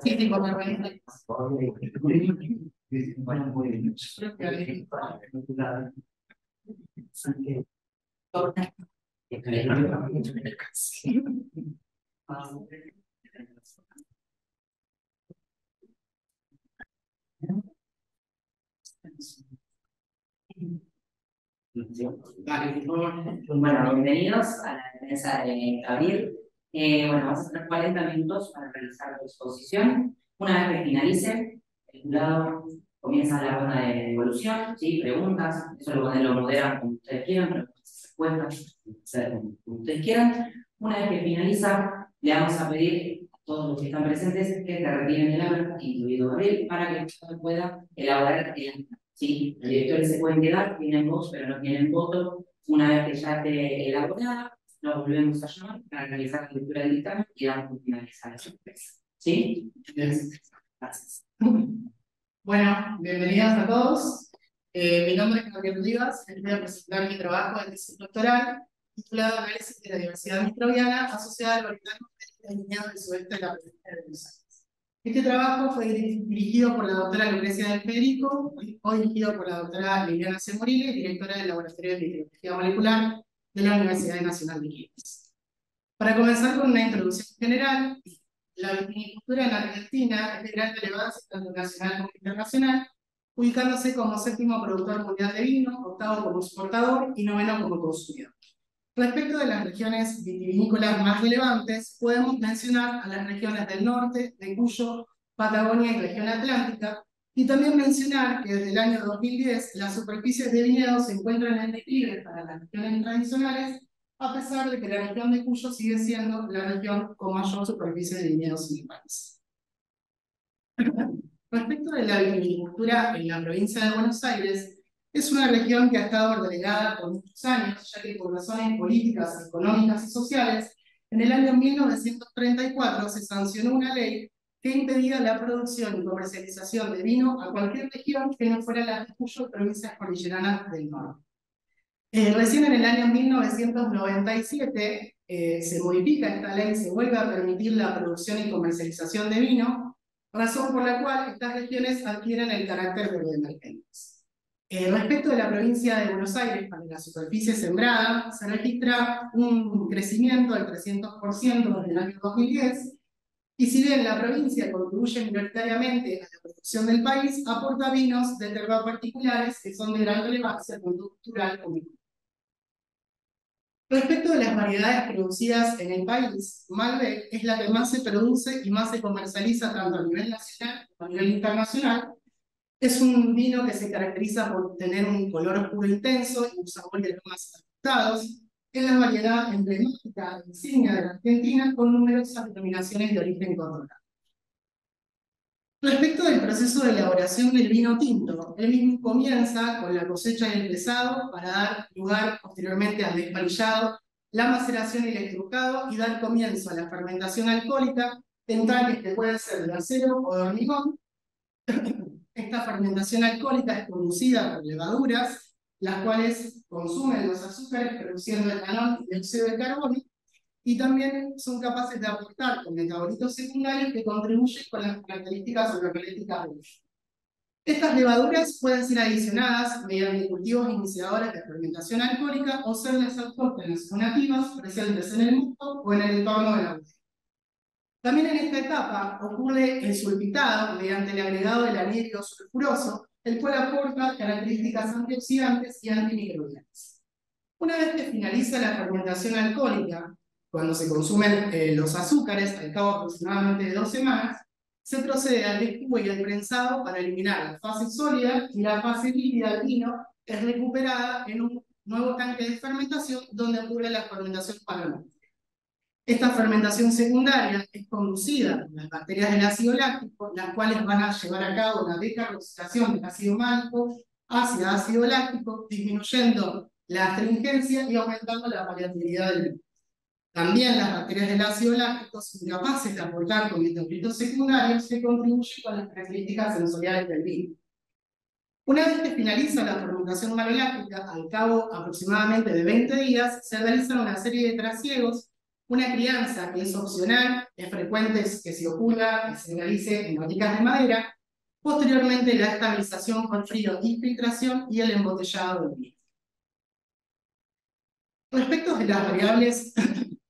Sí, tipo, me Vale, bueno, bienvenidos a la mesa de Gabriel. Bueno, vas a tener 40 minutos para realizar tu exposición. Una vez que finalice, el jurado comienza la ronda de devolución, ¿sí? Preguntas, eso lo moderan como ustedes quieran, respuestas, como ustedes quieran. Una vez que finaliza, le vamos a pedir a todos los que están presentes que se retiren del aula, incluido Gabriel, para que usted pueda elaborar el acta. ¿Sí? Los directores se pueden quedar, tienen voz, pero no tienen voto. Una vez que ya esté elaborada, nos volvemos a llamar para realizar la lectura del dictamen y damos por finalizar la sorpresa. ¿Sí? Gracias. Bueno, bienvenidos a todos. Mi nombre es Gabriel Rivas, les voy a presentar mi trabajo de tesis doctoral titulado Análisis de la diversidad microbiana asociada al organismo delineado del sudeste de la provincia de Buenos Aires. Este trabajo fue dirigido por la doctora Lucrecia Del Federico, hoy dirigido por la doctora Liliana C. Morile, directora del Laboratorio de Microbiología Molecular de la Universidad Nacional de Quilmes. Para comenzar con una introducción general, la viticultura en Argentina es de gran relevancia tanto nacional como internacional, ubicándose como séptimo productor mundial de vino, octavo como exportador y noveno como consumidor. Respecto de las regiones vitivinícolas más relevantes, podemos mencionar a las regiones del norte, de Cuyo, Patagonia y región atlántica, y también mencionar que desde el año 2010 las superficies de viñedos se encuentran en declive para las regiones tradicionales, a pesar de que la región de Cuyo sigue siendo la región con mayor superficie de viñedos en el país. Respecto de la viticultura en la provincia de Buenos Aires, es una región que ha estado relegada por muchos años, ya que por razones políticas, económicas y sociales, en el año 1934 se sancionó una ley que impedía la producción y comercialización de vino a cualquier región que no fuera la de Cuyo, provincias cordilleranas del norte. Recién en el año 1997 se modifica esta ley, se vuelve a permitir la producción y comercialización de vino, razón por la cual estas regiones adquieren el carácter de emergentes. Respecto de la provincia de Buenos Aires, para la superficie sembrada, se registra un crecimiento del 300% desde el año 2010, y si bien la provincia contribuye minoritariamente a la producción del país, aporta vinos de terroir particulares que son de gran relevancia tanto cultural como económica. Respecto de las variedades producidas en el país, Malbec es la que más se produce y más se comercializa tanto a nivel nacional como a nivel internacional. Es un vino que se caracteriza por tener un color oscuro intenso y un sabor y aromas afrutados. Es la variedad emblemática insignia de la Argentina con numerosas denominaciones de origen controlado. Respecto del proceso de elaboración del vino tinto, el mismo comienza con la cosecha y el pesado para dar lugar posteriormente al despalillado, la maceración y el estrucado y dar comienzo a la fermentación alcohólica en tanques que pueden ser de acero o de hormigón. Esta fermentación alcohólica es producida por levaduras, las cuales consumen los azúcares produciendo etanol y dióxido de carbono, y también son capaces de aportar con metabolitos secundarios que contribuyen con las características organolépticas del vino. Estas levaduras pueden ser adicionadas mediante cultivos iniciadores de fermentación alcohólica o ser las autóctonas o nativas presentes en el mosto o en el entorno de la botella. También en esta etapa ocurre el sulfitado mediante el agregado del anhídrido sulfuroso, el cual aporta características antioxidantes y antimicrobianas. Una vez que finaliza la fermentación alcohólica, cuando se consumen los azúcares, al cabo aproximadamente de 2 semanas, se procede al descubo y al prensado para eliminar la fase sólida, y la fase líquida del vino es recuperada en un nuevo tanque de fermentación donde ocurre la fermentación palomística. Esta fermentación secundaria es conducida por las bacterias del ácido láctico, las cuales van a llevar a cabo una decarboxilación del ácido málico hacia ácido láctico, disminuyendo la astringencia y aumentando la variabilidad del vino. También las bacterias del ácido láctico son capaces de aportar con metabolitos secundarios que contribuyen con las características sensoriales del vino. Una vez que finaliza la fermentación maloláctica, al cabo aproximadamente de 20 días, se realizan una serie de trasiegos, una crianza que es opcional, es frecuente que se ocurra y se realice en barricas de madera, posteriormente la estabilización con frío y filtración y el embotellado del vino. Respecto de las variables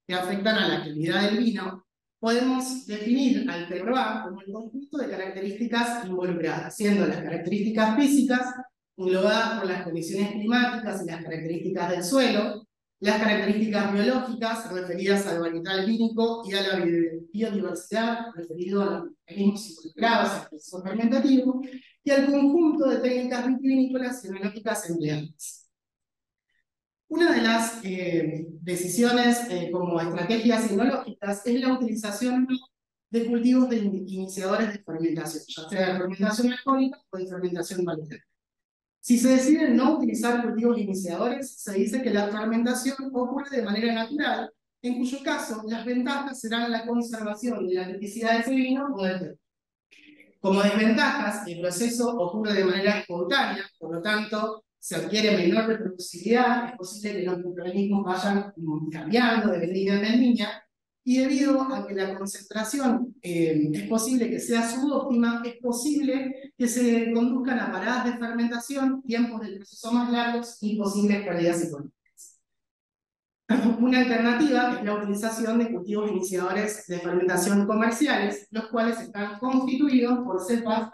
que afectan a la calidad del vino, podemos definir al terroir como el conjunto de características involucradas, siendo las características físicas, englobadas por las condiciones climáticas y las características del suelo, las características biológicas referidas al varietal vínico y a la biodiversidad, referido a los organismos involucrados al proceso fermentativo, y al conjunto de técnicas vitivinícolas y enológicas empleadas. Una de las decisiones como estrategias enológicas es la utilización de cultivos de iniciadores de fermentación, ya sea de fermentación alcohólica o de fermentación manual. Si se decide no utilizar cultivos iniciadores, se dice que la fermentación ocurre de manera natural, en cuyo caso las ventajas serán la conservación de la tipicidad de ese vino o del terreno. Como desventajas, el proceso ocurre de manera espontánea, por lo tanto, se adquiere menor reproducibilidad, es posible que los microorganismos vayan cambiando de vendimia en vendimia, y debido a que la concentración es posible que sea subóptima, es posible que se conduzcan a paradas de fermentación, tiempos del proceso más largos y posibles pérdidas económicas. Una alternativa es la utilización de cultivos iniciadores de fermentación comerciales, los cuales están constituidos por cepas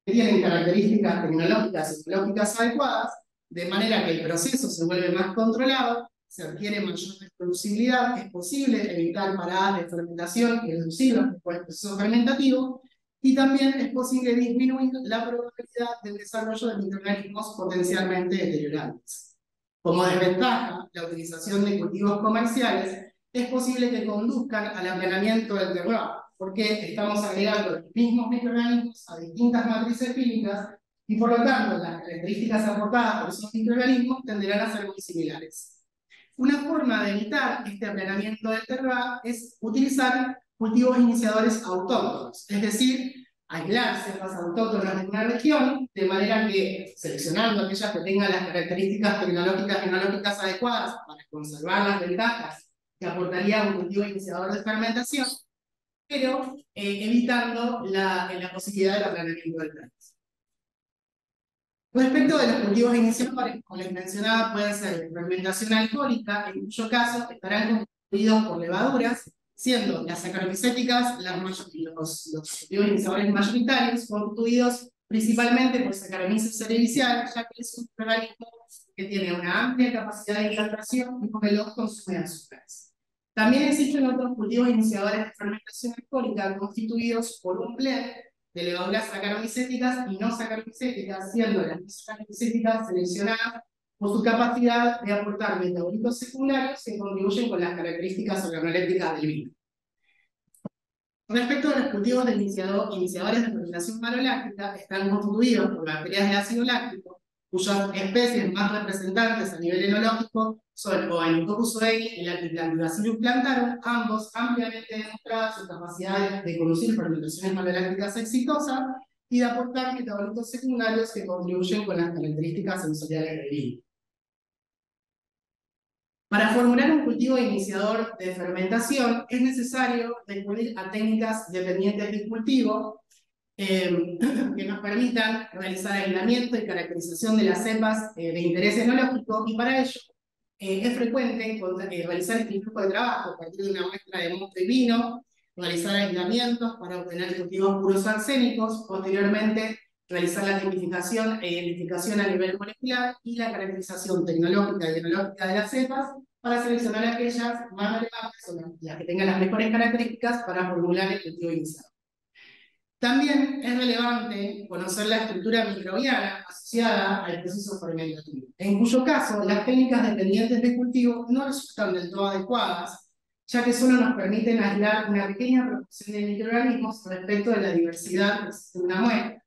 que tienen características tecnológicas y ecológicas adecuadas, de manera que el proceso se vuelve más controlado, se adquiere mayor reproducibilidad, es posible evitar paradas de fermentación y reducir los tiempos del proceso fermentativo, y también es posible disminuir la probabilidad del desarrollo de microorganismos potencialmente deteriorantes. Como desventaja, la utilización de cultivos comerciales es posible que conduzcan al aplanamiento del terroir, porque estamos agregando los mismos microorganismos a distintas matrices fílicas y por lo tanto las características aportadas por esos microorganismos tenderán a ser muy similares. Una forma de evitar este aplanamiento del terroir es utilizar cultivos iniciadores autóctonos, es decir, aislar cepas autóctonas de una región, de manera que, seleccionando aquellas que tengan las características tecnológicas y enológicas adecuadas para conservar las ventajas que aportaría un cultivo iniciador de fermentación, pero evitando la posibilidad del aplanamiento del proceso. Respecto de los cultivos iniciadores, como les mencionaba, pueden ser de fermentación alcohólica, en cuyo caso estarán constituidos por levaduras, siendo las saccharomycéticas los cultivos iniciadores mayoritarios, constituidos principalmente por Saccharomyces cerevisiae, ya que es un organismo que tiene una amplia capacidad de hidratación y con el consume azúcares. También existen otros cultivos iniciadores de fermentación alcohólica constituidos por un blend de levaduras saccharomycéticas y no saccharomycéticas, siendo las no saccharomycéticas seleccionadas por su capacidad de aportar metabolitos secundarios que contribuyen con las características organolépticas del vino. Respecto a los cultivos de iniciadores de fermentación maloláctica, están constituidos por bacterias de ácido láctico, cuyas especies más representantes a nivel enológico son Oenococcus oeyi y Lactobacillus plantarum, ambos ampliamente demostradas sus capacidades de conducir fermentaciones malolácticas exitosas y de aportar metabolitos secundarios que contribuyen con las características sensoriales del vino. Para formular un cultivo iniciador de fermentación es necesario recurrir a técnicas dependientes del cultivo que nos permitan realizar aislamiento y caracterización de las cepas de interés enológico, y para ello es frecuente realizar este tipo de trabajo a partir de una muestra de mosto y vino, realizar aislamientos para obtener cultivos puros arsénicos, posteriormente realizar la tipificación e identificación a nivel molecular y la caracterización tecnológica y enológica de las cepas para seleccionar aquellas más relevantes o las que tengan las mejores características para formular el cultivo inicial. También es relevante conocer la estructura microbiana asociada al proceso fermentativo, en cuyo caso las técnicas dependientes de cultivo no resultan del todo adecuadas, ya que solo nos permiten aislar una pequeña proporción de microorganismos respecto de la diversidad que existe en una muestra.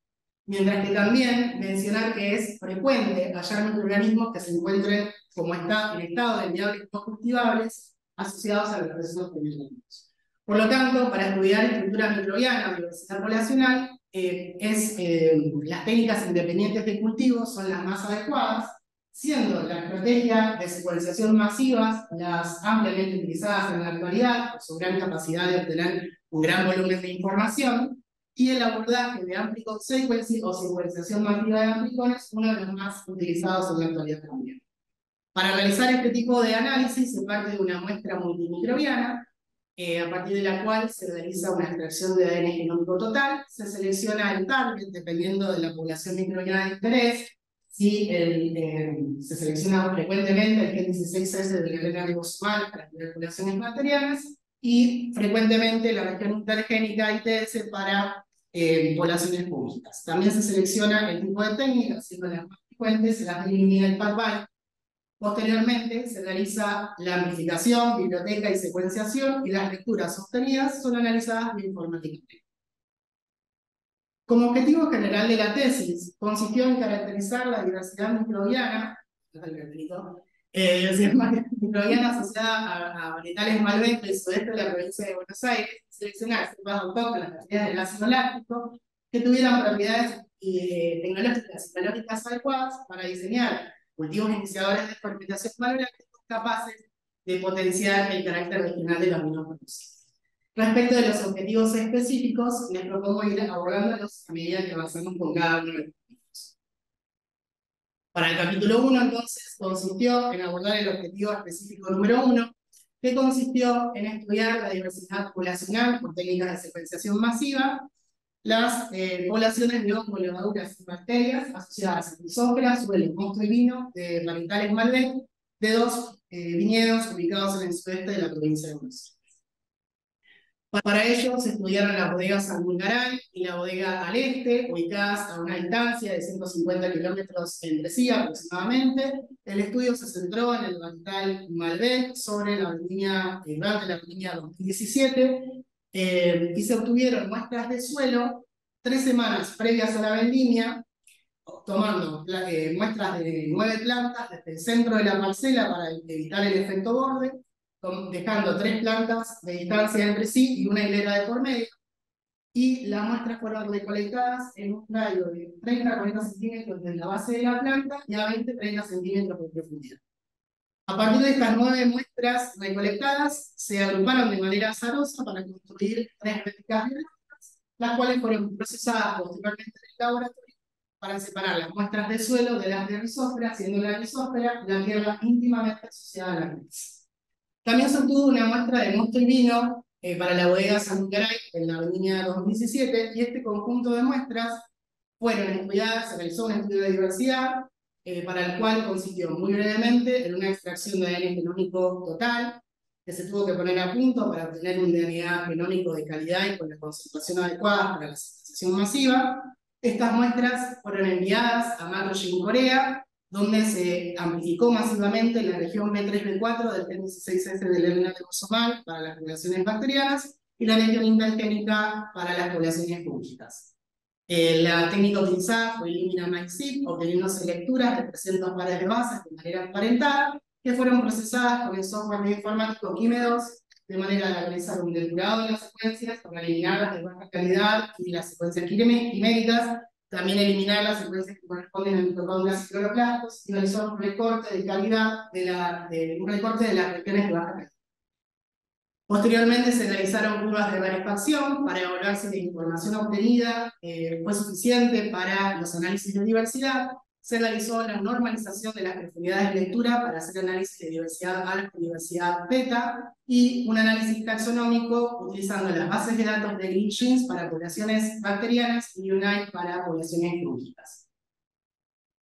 Mientras que también mencionar que es frecuente hallar microorganismos que se encuentren como en estado de viables no cultivables asociados a los procesos genéticos. Por lo tanto, para estudiar estructura microbiana o diversidad poblacional, las técnicas independientes de cultivo son las más adecuadas, siendo la estrategia de secuenciación masivas las ampliamente utilizadas en la actualidad por su gran capacidad de obtener un gran volumen de información, y el abordaje de amplicon sequencing o secuenciación masiva de amplicones, uno de los más utilizados en la actualidad también. Para realizar este tipo de análisis se parte de una muestra multimicrobiana, a partir de la cual se realiza una extracción de ADN genómico total, se selecciona el target dependiendo de la población microbiana de interés, si se selecciona frecuentemente el gen 16S del RNA ribosomal para las poblaciones bacterianas, y frecuentemente la región intergénica ITS para poblaciones públicas. También se selecciona el tipo de técnica, siendo las más frecuentes las de linear pathway. Posteriormente se realiza la amplificación, biblioteca y secuenciación, y las lecturas obtenidas son analizadas bioinformáticamente. Como objetivo general de la tesis, consistió en caracterizar la diversidad microbiana, microbiana asociada a varietales Malbec del sudeste de la provincia de Buenos Aires, seleccionar cepas autóctonas del ácido láctico que tuvieran propiedades tecnológicas y biológicas adecuadas para diseñar cultivos iniciadores de fermentación malolácticos capaces de potenciar el carácter regional de los mismos productos. Respecto de los objetivos específicos, les propongo ir abordándolos a medida que avanzamos con cada uno de los objetivos. Para el capítulo 1, entonces, consistió en abordar el objetivo específico número 1, que consistió en estudiar la diversidad poblacional por técnicas de secuenciación masiva, las poblaciones de hongos, levaduras y bacterias asociadas a rizósferas, suelo, mosto y vino de varietales Malbec de 2 viñedos ubicados en el sudeste de la provincia de Buenos Aires. Para ello se estudiaron las bodegas Sangungaray y la bodega Al Este, ubicadas a una distancia de 150 kilómetros entre sí aproximadamente. El estudio se centró en el varietal Malbec sobre la vendimia, durante la vendimia 2017, y se obtuvieron muestras de suelo 3 semanas previas a la vendimia, tomando muestras de 9 plantas desde el centro de la parcela para evitar el efecto borde, dejando 3 plantas de distancia entre sí y una hilera de por medio, y las muestras fueron recolectadas en un radio de 30 a 40 centímetros desde la base de la planta y a 20-30 centímetros de profundidad. A partir de estas 9 muestras recolectadas, se agruparon de manera azarosa para construir 3 réplicas biológicas, las cuales fueron procesadas posteriormente en el laboratorio para separar las muestras de suelo de las de rizósfera, siendo la rizósfera la tierra íntimamente asociada a la raíz. También se obtuvo una muestra de mosto y vino para la bodega Sangungaray en la vendimia 2017, y este conjunto de muestras fueron estudiadas, se realizó un estudio de diversidad, para el cual consistió muy brevemente en una extracción de ADN genómico total, que se tuvo que poner a punto para obtener un DNA genómico de calidad y con la concentración adecuada para la secuenciación masiva. Estas muestras fueron enviadas a Matrogene Corea, donde se amplificó masivamente la región B3-B4 del gen 16S del RNA ribosomal para las poblaciones bacterianas y la región intergénica para las poblaciones fúngicas. La técnica utilizada fue Illumina-MySeq, obteniéndose lecturas de 300 pares de bases de manera emparentada, que fueron procesadas con el software bioinformático Quime2, de manera de realizar un depurado de las secuencias para eliminarlas de baja calidad y las secuencias quiméricas, también eliminar las secuencias que corresponden a mitocondrias y cloroplastos, y realizar un recorte de calidad un recorte de las regiones de baja calidad. Posteriormente se realizaron curvas de rarefacción para evaluar si la información obtenida fue suficiente para los análisis de diversidad. Se realizó la normalización de las profundidades de lectura para hacer análisis de diversidad alfa y diversidad beta, y un análisis taxonómico utilizando las bases de datos de GreenGenes para poblaciones bacterianas y UNITE para poblaciones fúngicas.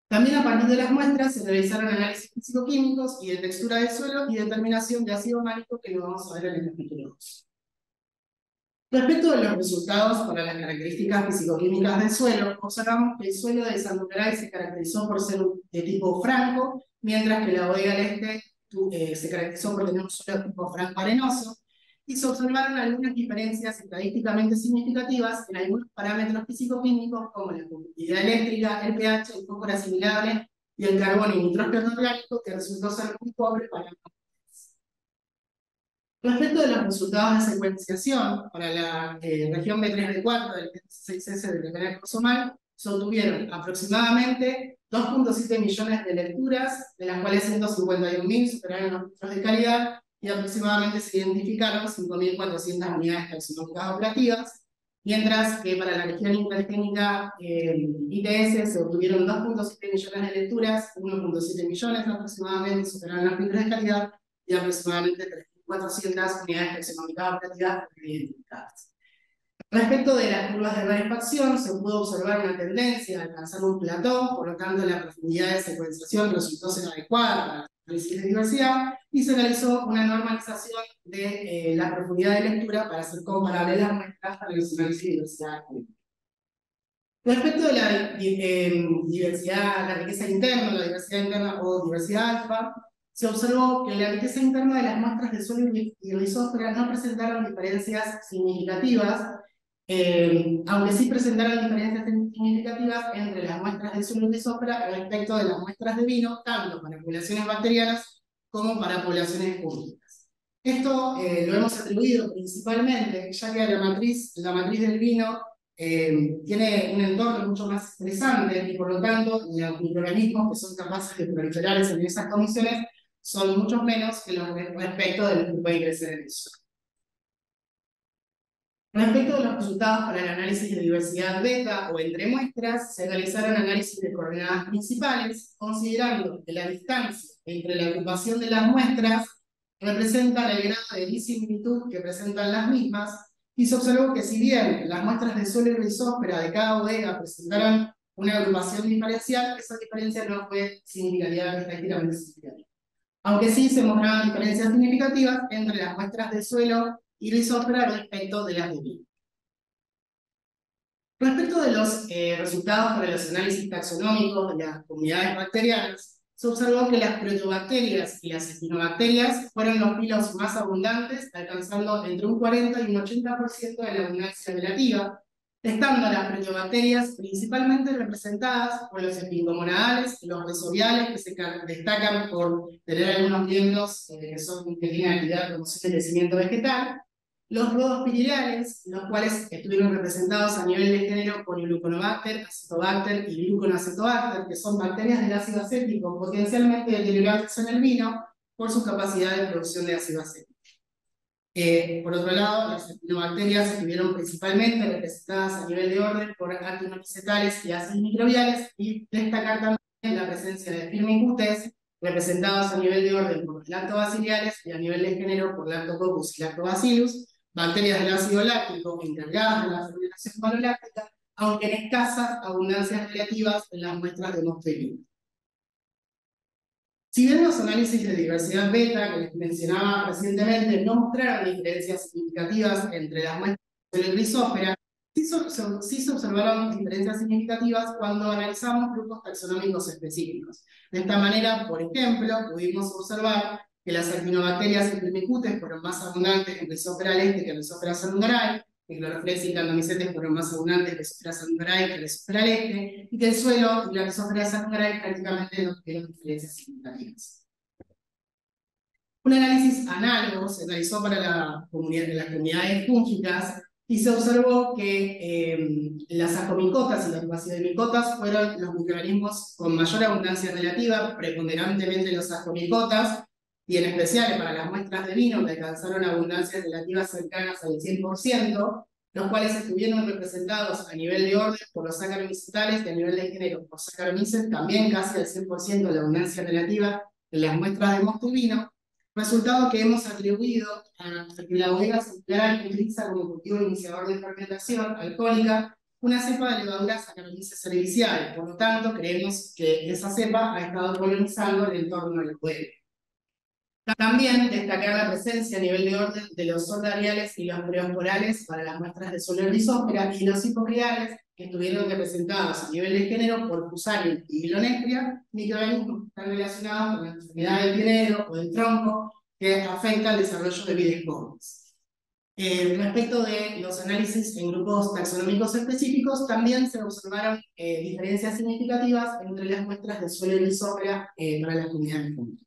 También a partir de las muestras se realizaron análisis físico-químicos y de textura del suelo y determinación de ácido málico, que lo vamos a ver en el capítulo 2. Respecto de los resultados para las características físico-químicas del suelo, observamos que el suelo de Sangungaray se caracterizó por ser de tipo franco, mientras que la bodega Al Este se caracterizó por tener un suelo de tipo franco-arenoso, y se observaron algunas diferencias estadísticamente significativas en algunos parámetros físico-químicos como la conductividad eléctrica, el pH, el fósforo asimilable y el carbono y nitrógeno orgánico, que resultó ser muy pobre para Respecto de los resultados de secuenciación para la región B3-B4 del 6S del canal cromosomal, se obtuvieron aproximadamente 2,7 millones de lecturas, de las cuales 151.000 superaron los filtros de calidad y aproximadamente se identificaron 5.400 unidades taxonómicas operativas, mientras que para la región intergénica ITS se obtuvieron 2,7 millones de lecturas, 1,7 millones aproximadamente superaron los filtros de calidad y aproximadamente 3.400 unidades taxonómicas operativas identificadas. Respecto de las curvas de rarefacción, se pudo observar una tendencia a alcanzar un plató, por lo tanto la profundidad de secuenciación resultó ser adecuada para el análisis de diversidad, y se realizó una normalización de la profundidad de lectura para hacer comparable las muestras para los análisis de diversidad. Respecto de la diversidad, la riqueza interna, la diversidad interna o diversidad alfa, se observó que la riqueza interna de las muestras de suelo y rizósfera no presentaron diferencias significativas, aunque sí presentaron diferencias significativas entre las muestras de suelo y rizósfera respecto de las muestras de vino, tanto para poblaciones bacterianas como para poblaciones fúngicas. Esto lo hemos atribuido principalmente, ya que la matriz del vino tiene un entorno mucho más estresante y por lo tanto los microorganismos que son capaces de proliferar en esas condiciones son mucho menos que los respecto de los que pueden crecer en el suelo. Respecto de los resultados para el análisis de diversidad beta o entre muestras, se realizaron análisis de coordenadas principales, considerando que la distancia entre la ocupación de las muestras representa el grado de disimilitud que presentan las mismas, y se observó que si bien las muestras de suelo y rizósfera de cada bodega presentaron una agrupación diferencial, esa diferencia no fue estadísticamente significativa. Aunque sí se mostraban diferencias significativas entre las muestras de suelo y rizósfera respecto de las de vino. Respecto de los resultados para los análisis taxonómicos de las comunidades bacterianas, se observó que las proteobacterias y las actinobacterias fueron los filos más abundantes, alcanzando entre un 40 y un 80% de la abundancia relativa, estando las proteobacterias principalmente representadas por los epingomonadales y los rhizobiales, que se destacan por tener algunos miembros que tienen actividad de promoción del crecimiento vegetal, los rhodospirillales, los cuales estuvieron representados a nivel de género por Gluconobacter, Acetobacter y Gluconacetobacter, que son bacterias del ácido acético potencialmente deteriorantes en el vino por su capacidad de producción de ácido acético. Por otro lado, las actinobacterias estuvieron principalmente representadas a nivel de orden por actinomicetales y ácidos microbiales, y destacar también la presencia de firmicutes, representados a nivel de orden por lactobacillales y a nivel de género por Lactococcus y Lactobacillus, bacterias del ácido láctico encargadas de la fermentación maloláctica, aunque en escasas abundancias relativas en las muestras de mosto y vino. Si bien los análisis de diversidad beta que les mencionaba recientemente no mostraron diferencias significativas entre las muestras de suelo y rizósfera, sí se observaron diferencias significativas cuando analizamos grupos taxonómicos específicos. De esta manera, por ejemplo, pudimos observar que las actinobacterias y firmicutes fueron más abundantes en Rhizoptera leste que en Rhizoptera salundarae, que Chloroflexia y Candomycetes fueron más abundantes en Rhizoptera salundarae que en Rhizoptera leste, y que el suelo y la Rhizoptera salundarae prácticamente no tuvieron diferencias significativas. Un análisis análogo se realizó para las comunidades fúngicas y se observó que las ajomicotas y las basidemicotas fueron los microorganismos con mayor abundancia relativa, preponderantemente los ajomicotas, y en especial para las muestras de vino que alcanzaron abundancias relativas cercanas al 100%, los cuales estuvieron representados a nivel de orden por los saccharomycetales y a nivel de género por Saccharomyces, también casi al 100% de la abundancia relativa en las muestras de mosto y vino, resultado que hemos atribuido a que la bodega central utiliza como cultivo iniciador de fermentación alcohólica una cepa de levadura Saccharomyces cerevisiae. Por lo tanto, creemos que esa cepa ha estado colonizando el entorno de la bodega. También destacar la presencia a nivel de orden de los solariales y los preosporales para las muestras de suelo rizósfera y los hipocriales, que estuvieron representados a nivel de género por Fusarium y Vilonestria, microorganismos que están relacionados con la enfermedad del pinero o del tronco, que afecta el desarrollo de vides jóvenes. Respecto de los análisis en grupos taxonómicos específicos, también se observaron diferencias significativas entre las muestras de suelo y rizósfera para las comunidades fúngicas.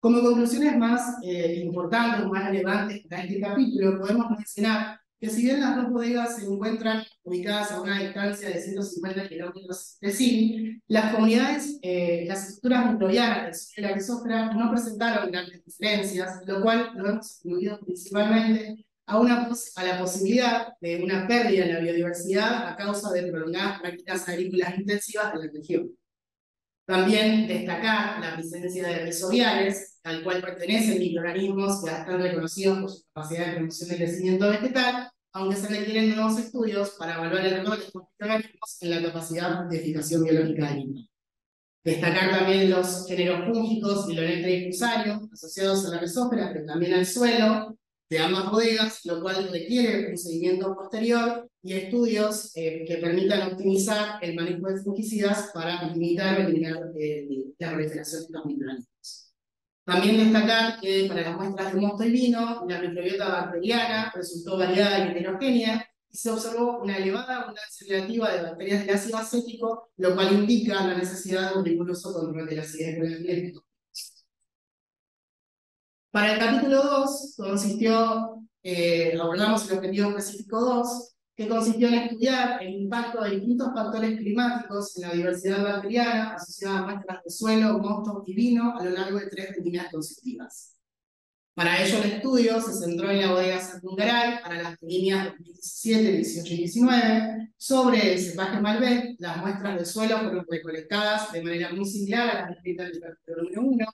Como conclusiones más importantes, más relevantes para este capítulo, podemos mencionar que si bien las dos bodegas se encuentran ubicadas a una distancia de 150 kilómetros de sí, las comunidades, las estructuras microbianas del suelo y la mesófera no presentaron grandes diferencias, lo cual lo hemos atribuido principalmente a la posibilidad de una pérdida en la biodiversidad a causa de prolongadas prácticas agrícolas intensivas en la región. También destacar la presencia de mesobiales, al cual pertenecen microorganismos que están reconocidos por su capacidad de promoción del crecimiento vegetal, aunque se requieren nuevos estudios para evaluar el rol de estos microorganismos en la capacidad de eficacia biológica del mismo. Destacar también los géneros fúngicos y y fusarios asociados a la mesófera, pero también al suelo de ambas bodegas, lo cual requiere un seguimiento posterior y estudios que permitan optimizar el manejo de fungicidas para limitar o eliminar la proliferación de estos microorganismos. También destacar que para las muestras de mosto y vino, la microbiota bacteriana resultó variada y heterogénea, y se observó una elevada abundancia relativa de bacterias del ácido acético, lo cual indica la necesidad de un riguroso control de la acidez molecular. Para el capítulo 2, abordamos el objetivo específico 2, que consistió en estudiar el impacto de distintos factores climáticos en la diversidad bacteriana asociada a muestras de suelo, mosto y vino a lo largo de 3 vendimias consecutivas. Para ello, el estudio se centró en la bodega Sacungaray para las vendimias 2017, 18 y 19. Sobre el cepaje Malbec, las muestras de suelo fueron recolectadas de manera muy similar a las descritas en el capítulo número 1.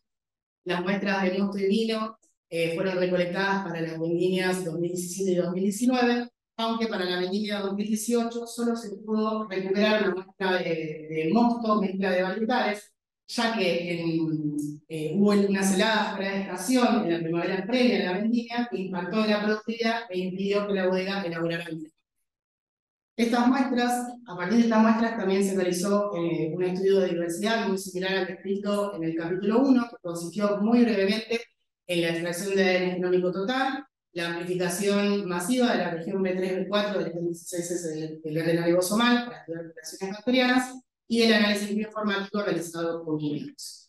Las muestras de mosto y vino fueron recolectadas para las vendimias 2017 y 2019, aunque para la vendimia 2018 solo se pudo recuperar una muestra de mosto, mezcla de varietales, ya que hubo unas heladas fuera de estación en la primavera previa a la vendimia que impactó en la productividad e impidió que la bodega elaborara vino. A partir de estas muestras también se realizó un estudio de diversidad muy similar al descrito en el capítulo 1, que consistió muy brevemente en la extracción de ADN genómico total, la amplificación masiva de la región B3, B4 del gen 16S del ADN ribosomal para estudiar alteraciones bacterianas, y el análisis bioinformático realizado con químicos.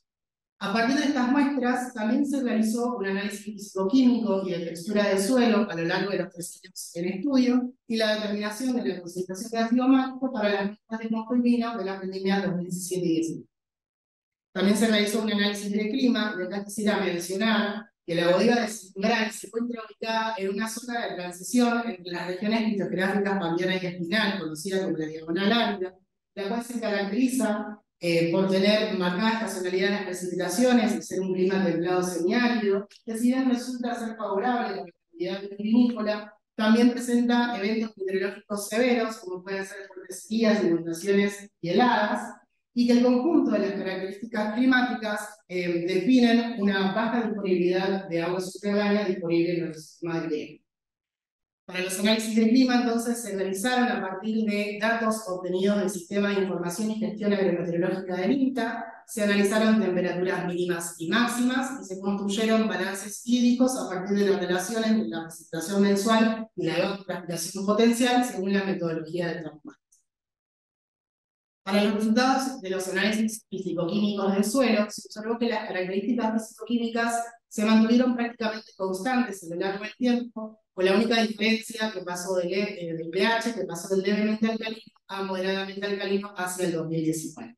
A partir de estas muestras, también se realizó un análisis físico-químico y de textura del suelo a lo largo de los 3 años en estudio, y la determinación de la concentración de ácido mágico para las muestras de mosto y vino de la vendimia 2017 y 2019. También se realizó un análisis de clima, y acá quisiera mencionar que la bodega de Sacungaray se encuentra ubicada en una zona de transición entre las regiones fitogeográficas Pampeana y Espinal, conocida como la Diagonal Árida, la cual se caracteriza por tener marcada estacionalidad en las precipitaciones y ser un clima templado semiárido, que si bien resulta ser favorable a la actividad vitivinícola, también presenta eventos meteorológicos severos, como pueden ser fuertes sequías, inundaciones y heladas, y que el conjunto de las características climáticas definen una baja disponibilidad de agua subterránea disponible en los sistemas de riego. Para los análisis de clima, entonces, se realizaron a partir de datos obtenidos del Sistema de Información y Gestión Agrometeorológica del INTA, se analizaron temperaturas mínimas y máximas, y se construyeron balances hídricos a partir de las relaciones entre la precipitación mensual y la evapotranspiración potencial según la metodología de Trautmann. Para los resultados de los análisis físico-químicos del suelo, se observó que las características físico-químicas se mantuvieron prácticamente constantes a lo largo del tiempo, con la única diferencia que pasó del pH, que pasó del levemente alcalino a moderadamente alcalino hacia el 2019.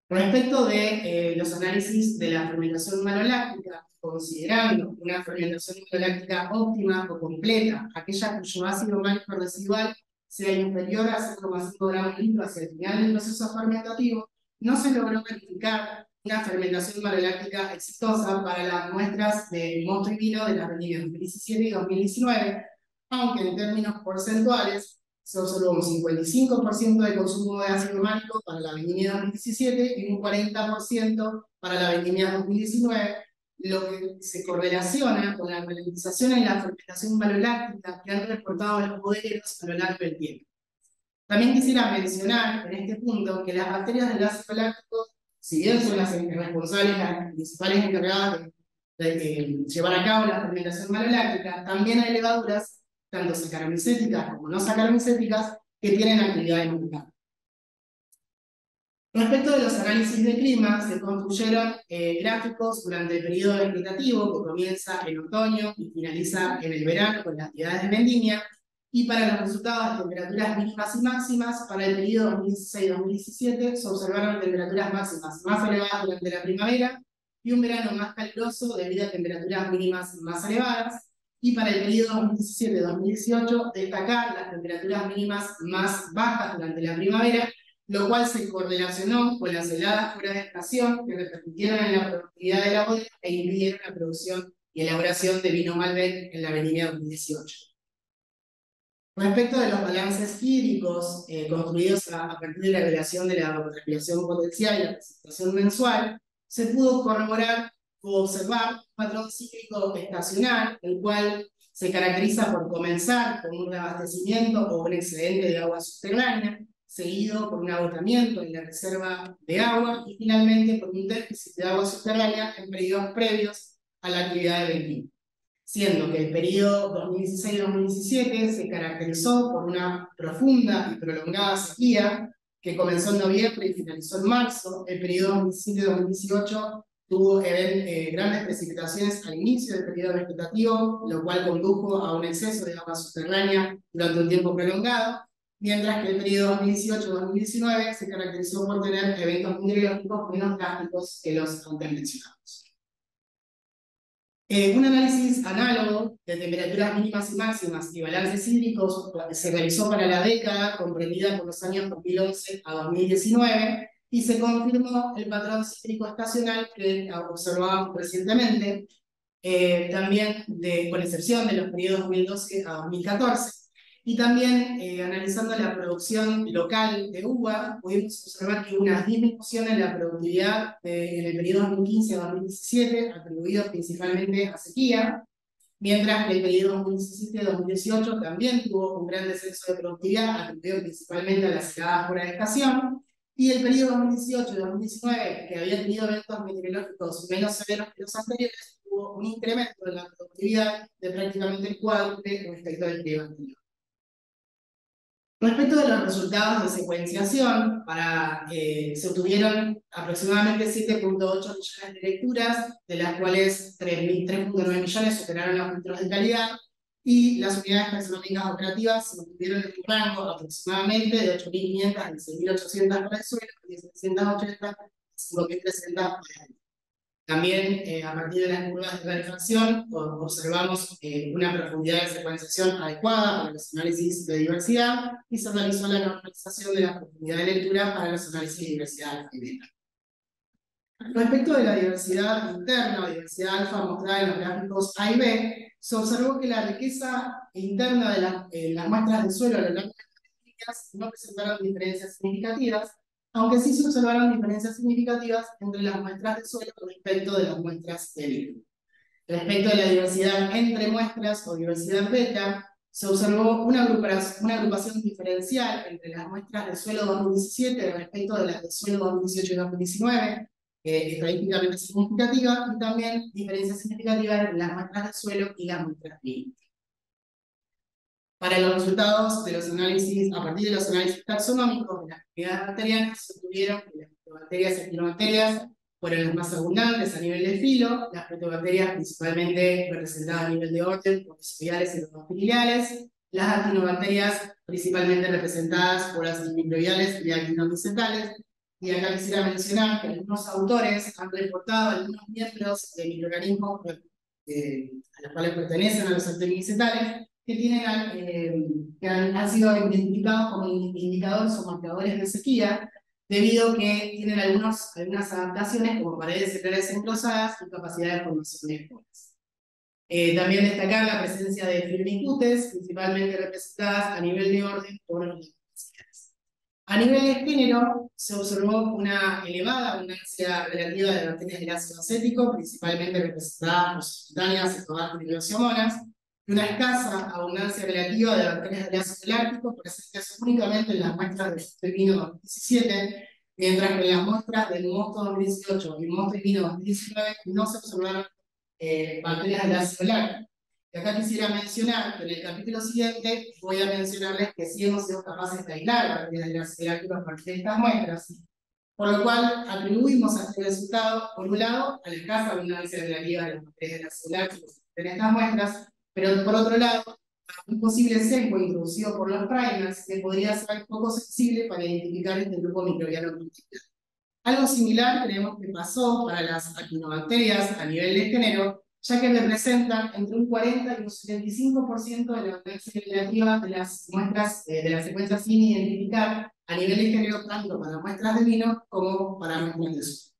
Respecto de los análisis de la fermentación maloláctica, considerando una fermentación maloláctica óptima o completa, aquella cuyo ácido málico residual sea inferior a 0,5 gramos litro hacia el final del proceso fermentativo, no se logró verificar una fermentación maloláctica exitosa para las muestras de mosto y vino de las vendimias 2017 y 2019, aunque en términos porcentuales se observó un 55% de consumo de ácido málico para la vendimia 2017 y un 40% para la vendimia 2019, lo que se correlaciona con la ralentización en la fermentación maloláctica que han reportado los bodegueros a lo largo del tiempo. También quisiera mencionar en este punto que las bacterias del ácido láctico, si bien son las responsables, las principales encargadas de llevar a cabo la fermentación maloláctica, también hay levaduras, tanto saccharomycéticas como no saccharomycéticas, que tienen actividad inmunitaria. Respecto de los análisis de clima, se construyeron gráficos durante el periodo vegetativo, que comienza en otoño y finaliza en el verano con las actividades de vendimia, y para los resultados de temperaturas mínimas y máximas, para el periodo 2016-2017 se observaron temperaturas máximas más elevadas durante la primavera y un verano más caluroso debido a temperaturas mínimas más elevadas, y para el periodo 2017-2018 destacar las temperaturas mínimas más bajas durante la primavera, lo cual se correlacionó con las heladas fuera de estación que repercutieron en la productividad de la bodega e impidieron la producción y elaboración de vino Malbec en la vendimia 2018. Respecto de los balances hídricos construidos a partir de la relación de la evapotranspiración potencial y la precipitación mensual, se pudo corroborar o observar un patrón cíclico estacional, el cual se caracteriza por comenzar con un reabastecimiento o un excedente de agua subterránea, seguido por un agotamiento en la reserva de agua y finalmente por un déficit de agua subterránea en periodos previos a la actividad de vendimia, siendo que el periodo 2016-2017 se caracterizó por una profunda y prolongada sequía que comenzó en noviembre y finalizó en marzo. El periodo 2017-2018 tuvo grandes precipitaciones al inicio del periodo vegetativo, lo cual condujo a un exceso de agua subterránea durante un tiempo prolongado, mientras que el periodo 2018-2019 se caracterizó por tener eventos meteorológicos menos drásticos que los antes mencionados. Un análisis análogo de temperaturas mínimas y máximas y balances hídricos se realizó para la década comprendida por los años 2011 a 2019 y se confirmó el patrón cíclico estacional que observábamos recientemente, también con excepción de los periodos 2012 a 2014. Y también, analizando la producción local de uva, pudimos observar que hubo una disminución en la productividad en el periodo 2015 a 2017, atribuido principalmente a sequía, mientras que el periodo 2017-2018 también tuvo un gran descenso de productividad, atribuido principalmente a las heladas fuera de estación, y el periodo 2018-2019, que había tenido eventos meteorológicos menos severos que los anteriores, tuvo un incremento en la productividad de prácticamente el cuádruple respecto al periodo anterior. Respecto de los resultados de secuenciación, se obtuvieron aproximadamente 7.8 millones de lecturas, de las cuales 3.9 millones superaron los filtros de calidad, y las unidades taxonómicas operativas se mantuvieron en un rango aproximadamente de 8.500 a 16.800 para el suelo, y 780 a 5.300 para el aire. También, a partir de las curvas de rarefacción, observamos una profundidad de secuenciación adecuada para los análisis de diversidad y se realizó la normalización de la profundidad de lectura para los análisis de diversidad alfa. Respecto de la diversidad interna o diversidad alfa mostrada en los gráficos A y B, se observó que la riqueza interna de las muestras de suelo a lo largo de las líneas no presentaron diferencias significativas, aunque sí se observaron diferencias significativas entre las muestras de suelo respecto de las muestras de líquido. Respecto de la diversidad entre muestras o diversidad beta, se observó una agrupación diferencial entre las muestras de suelo 2017 respecto de las de suelo 2018 y 2019, estadísticamente significativa, y también diferencias significativas entre las muestras de suelo y las muestras clínicas. Para los resultados de los análisis, a partir de los análisis taxonómicos de las comunidades bacterianas, se obtuvieron que las proteobacterias y actinobacterias fueron las más abundantes a nivel de filo, las proteobacterias principalmente representadas a nivel de orden por los filiales y los filiales, las actinobacterias principalmente representadas por las microbiales y actinomicetales. Y acá quisiera mencionar que algunos autores han reportado algunos miembros de microorganismos a los cuales pertenecen a los actinomicetales, que han sido identificados como indicadores o marcadores de sequía, debido a que tienen algunas adaptaciones como paredes seculares enclosadas y capacidad de formación de esporas. También destacar la presencia de firmicutes, principalmente representadas a nivel de orden por los capacidades. A nivel de género, se observó una elevada abundancia relativa de bacterias del ácido acético, principalmente representadas por subcutáneas, Ecobacter y Glossiomonas, y una escasa abundancia relativa de bacterias del ácido láctico presentes únicamente en las muestras del vino 2017, mientras que en las muestras del mosto 2018 y mosto y vino 2019 no se observaron bacterias del ácido láctico. Y acá quisiera mencionar que en el capítulo siguiente voy a mencionarles que sí hemos sido capaces de aislar bacterias del ácido láctico a partir de estas muestras. por lo cual atribuimos a este resultado, por un lado, a la escasa abundancia relativa de las materias de la celular en estas muestras, pero por otro lado, a un posible sesgo introducido por los primers que podría ser poco sensible para identificar este grupo microbiano particular. Algo similar creemos que pasó para las actinobacterias a nivel de género, ya que representan entre un 40 y un 75% de la abundancia relativa de las muestras de las secuencias sin identificar a nivel de género, tanto para muestras de vino como para muestras de suelo.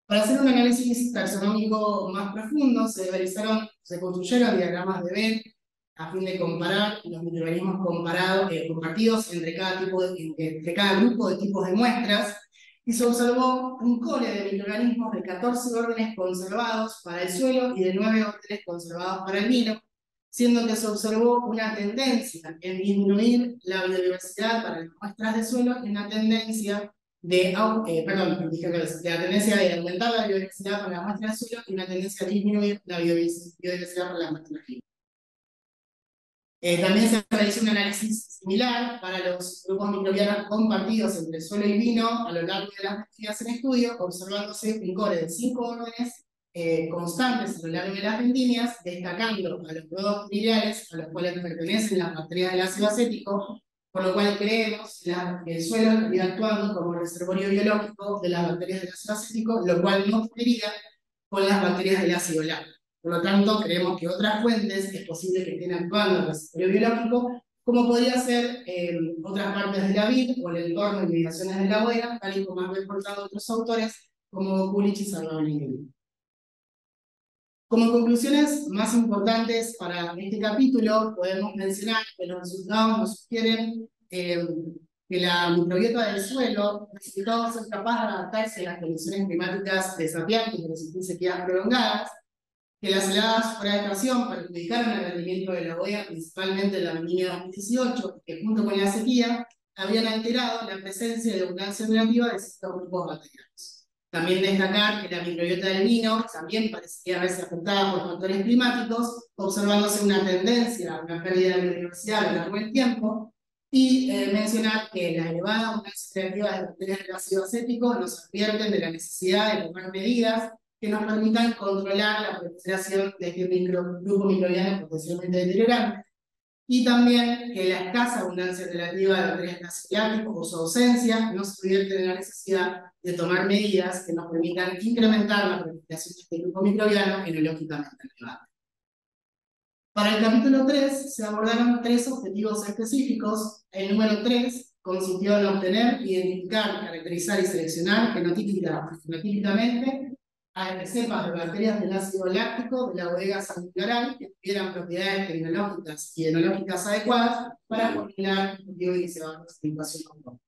Para hacer un análisis taxonómico más profundo, se construyeron diagramas de Venn a fin de comparar los microorganismos compartidos entre cada grupo de tipos de muestras, y se observó un core de microorganismos de 14 órdenes conservados para el suelo y de 9 órdenes conservados para el vino, siendo que se observó una tendencia en disminuir la biodiversidad para las muestras de suelo y una tendencia la tendencia de aumentar la biodiversidad para las muestras de suelo y una tendencia a disminuir la biodiversidad para las muestras de vino. También se realizó un análisis similar para los grupos microbianos compartidos entre suelo y vino a lo largo de las medidas en estudio, observándose un core de 5 órdenes constantes a lo largo de las vendimias, destacando a los productos biliares a los cuales pertenecen las bacterias del ácido acético, por lo cual creemos que el suelo estaría actuando como reservorio biológico de las bacterias del ácido acético, lo cual no ocurriría con las bacterias del ácido láctico. Por lo tanto, creemos que otras fuentes es posible que estén actuando en el reservorio biológico, como podría ser otras partes de la vid o el entorno de inmediaciones de la bodega, tal y como han reportado otros autores como Kulich y Salvador. Como conclusiones más importantes para este capítulo, podemos mencionar que los resultados nos sugieren que la microbiota del suelo resultó ser capaz de adaptarse a las condiciones climáticas desafiantes de resistir sequías prolongadas, que las heladas fuera de estación perjudicaron el rendimiento de la bodega, principalmente en la vendimia 2018, que junto con la sequía habían alterado la presencia de abundancia relativa de ciertos grupos bacterianos. También destacar que la microbiota del vino también parecía verse afectada por factores climáticos, observándose una tendencia a una pérdida de biodiversidad a lo largo del tiempo, y mencionar que la elevada abundancia relativa de bacterias del ácido acético nos advierten de la necesidad de tomar medidas que nos permitan controlar la proliferación de este grupo microbiano potencialmente deteriorante, y también que la escasa abundancia relativa de bacterias del ácido láctico o su ausencia nos advierte de la necesidad de tomar medidas que nos permitan incrementar la proliferación de este grupo microbiano enológicamente relevante. Para el capítulo 3 se abordaron 3 objetivos específicos. El número 3 consistió en obtener, identificar, caracterizar y seleccionar fenotípicamente a cepas de bacterias del ácido láctico de la bodega sanguinaral que tuvieran propiedades tecnológicas y enológicas adecuadas para formular un cultivo iniciador de fermentación común.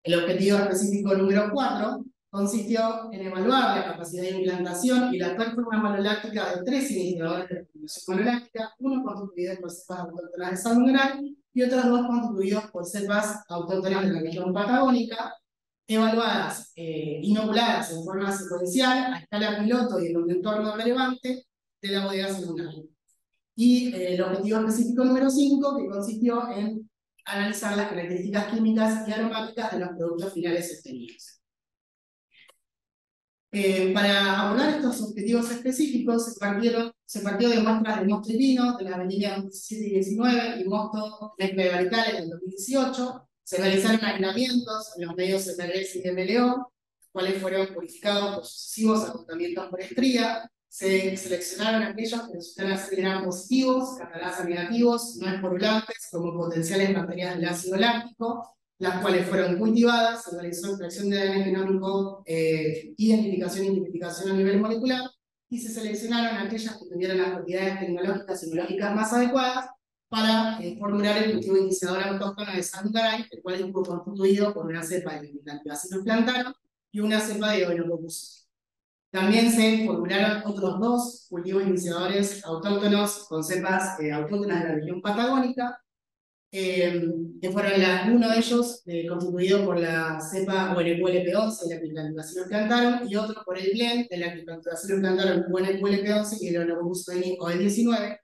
El objetivo específico número 4 consistió en evaluar la capacidad de implantación y la performance maloláctica de 3 iniciadores de fermentación maloláctica, uno constituido por cepas autóctonas de salmonal y otros 2 constituidos por cepas autóctonas de la región patagónica, evaluadas, inoculadas en forma secuencial, a escala piloto y en un entorno relevante de la bodega celular. Y el objetivo específico número 5, que consistió en analizar las características químicas y aromáticas de los productos finales obtenidos. Para abordar estos objetivos específicos, se partió de muestras de mosto y vino, de las vendimias 2017 y 2019, y mosto mezcla de varietales del 2018. Se realizaron aislamientos en los medios MRS y MLO, los cuales fueron purificados por sucesivos agotamientos por estría. Se seleccionaron aquellos que resultaron ser gram positivos, catalasa negativos, no esporulantes, como potenciales bacterias del ácido láctico, las cuales fueron cultivadas, se realizó extracción de ADN genómico, identificación e identificación a nivel molecular, y se seleccionaron aquellas que tuvieran las propiedades tecnológicas y biológicas más adecuadas para formular el cultivo iniciador autóctono de Sangaray, el cual estuvo constituido por una cepa de Lactobacillus plantarum y una cepa de Oenococcus. También se formularon otros 2 cultivos iniciadores autóctonos con cepas autóctonas de la región patagónica, que fueron uno de ellos constituido por la cepa UNQLP11 de la Cryptobacillus plantarum y otro por el blend de la Cryptobacillus plantarum UNQLP11 y el Oenococcus OE19,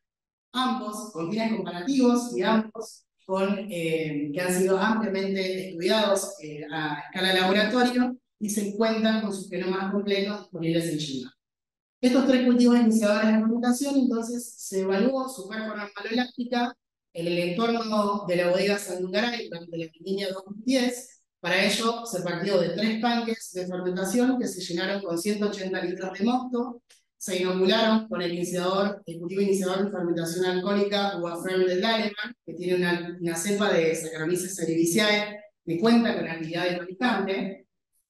ambos con fines comparativos y ambos que han sido ampliamente estudiados a escala laboratorio y se cuentan con sus genomas completos disponibles en China. Estos tres cultivos iniciadores de fermentación, entonces, se evaluó su performance maloláctica en el entorno de la bodega Sandungaray durante la vendimia 2010. Para ello, se partió de 3 tanques de fermentación que se llenaron con 180 litros de mosto, se inocularon con el cultivo iniciador de fermentación alcohólica Uafrem del Daleman, que tiene una cepa de Saccharomyces cerevisiae que cuenta con actividad detonizante.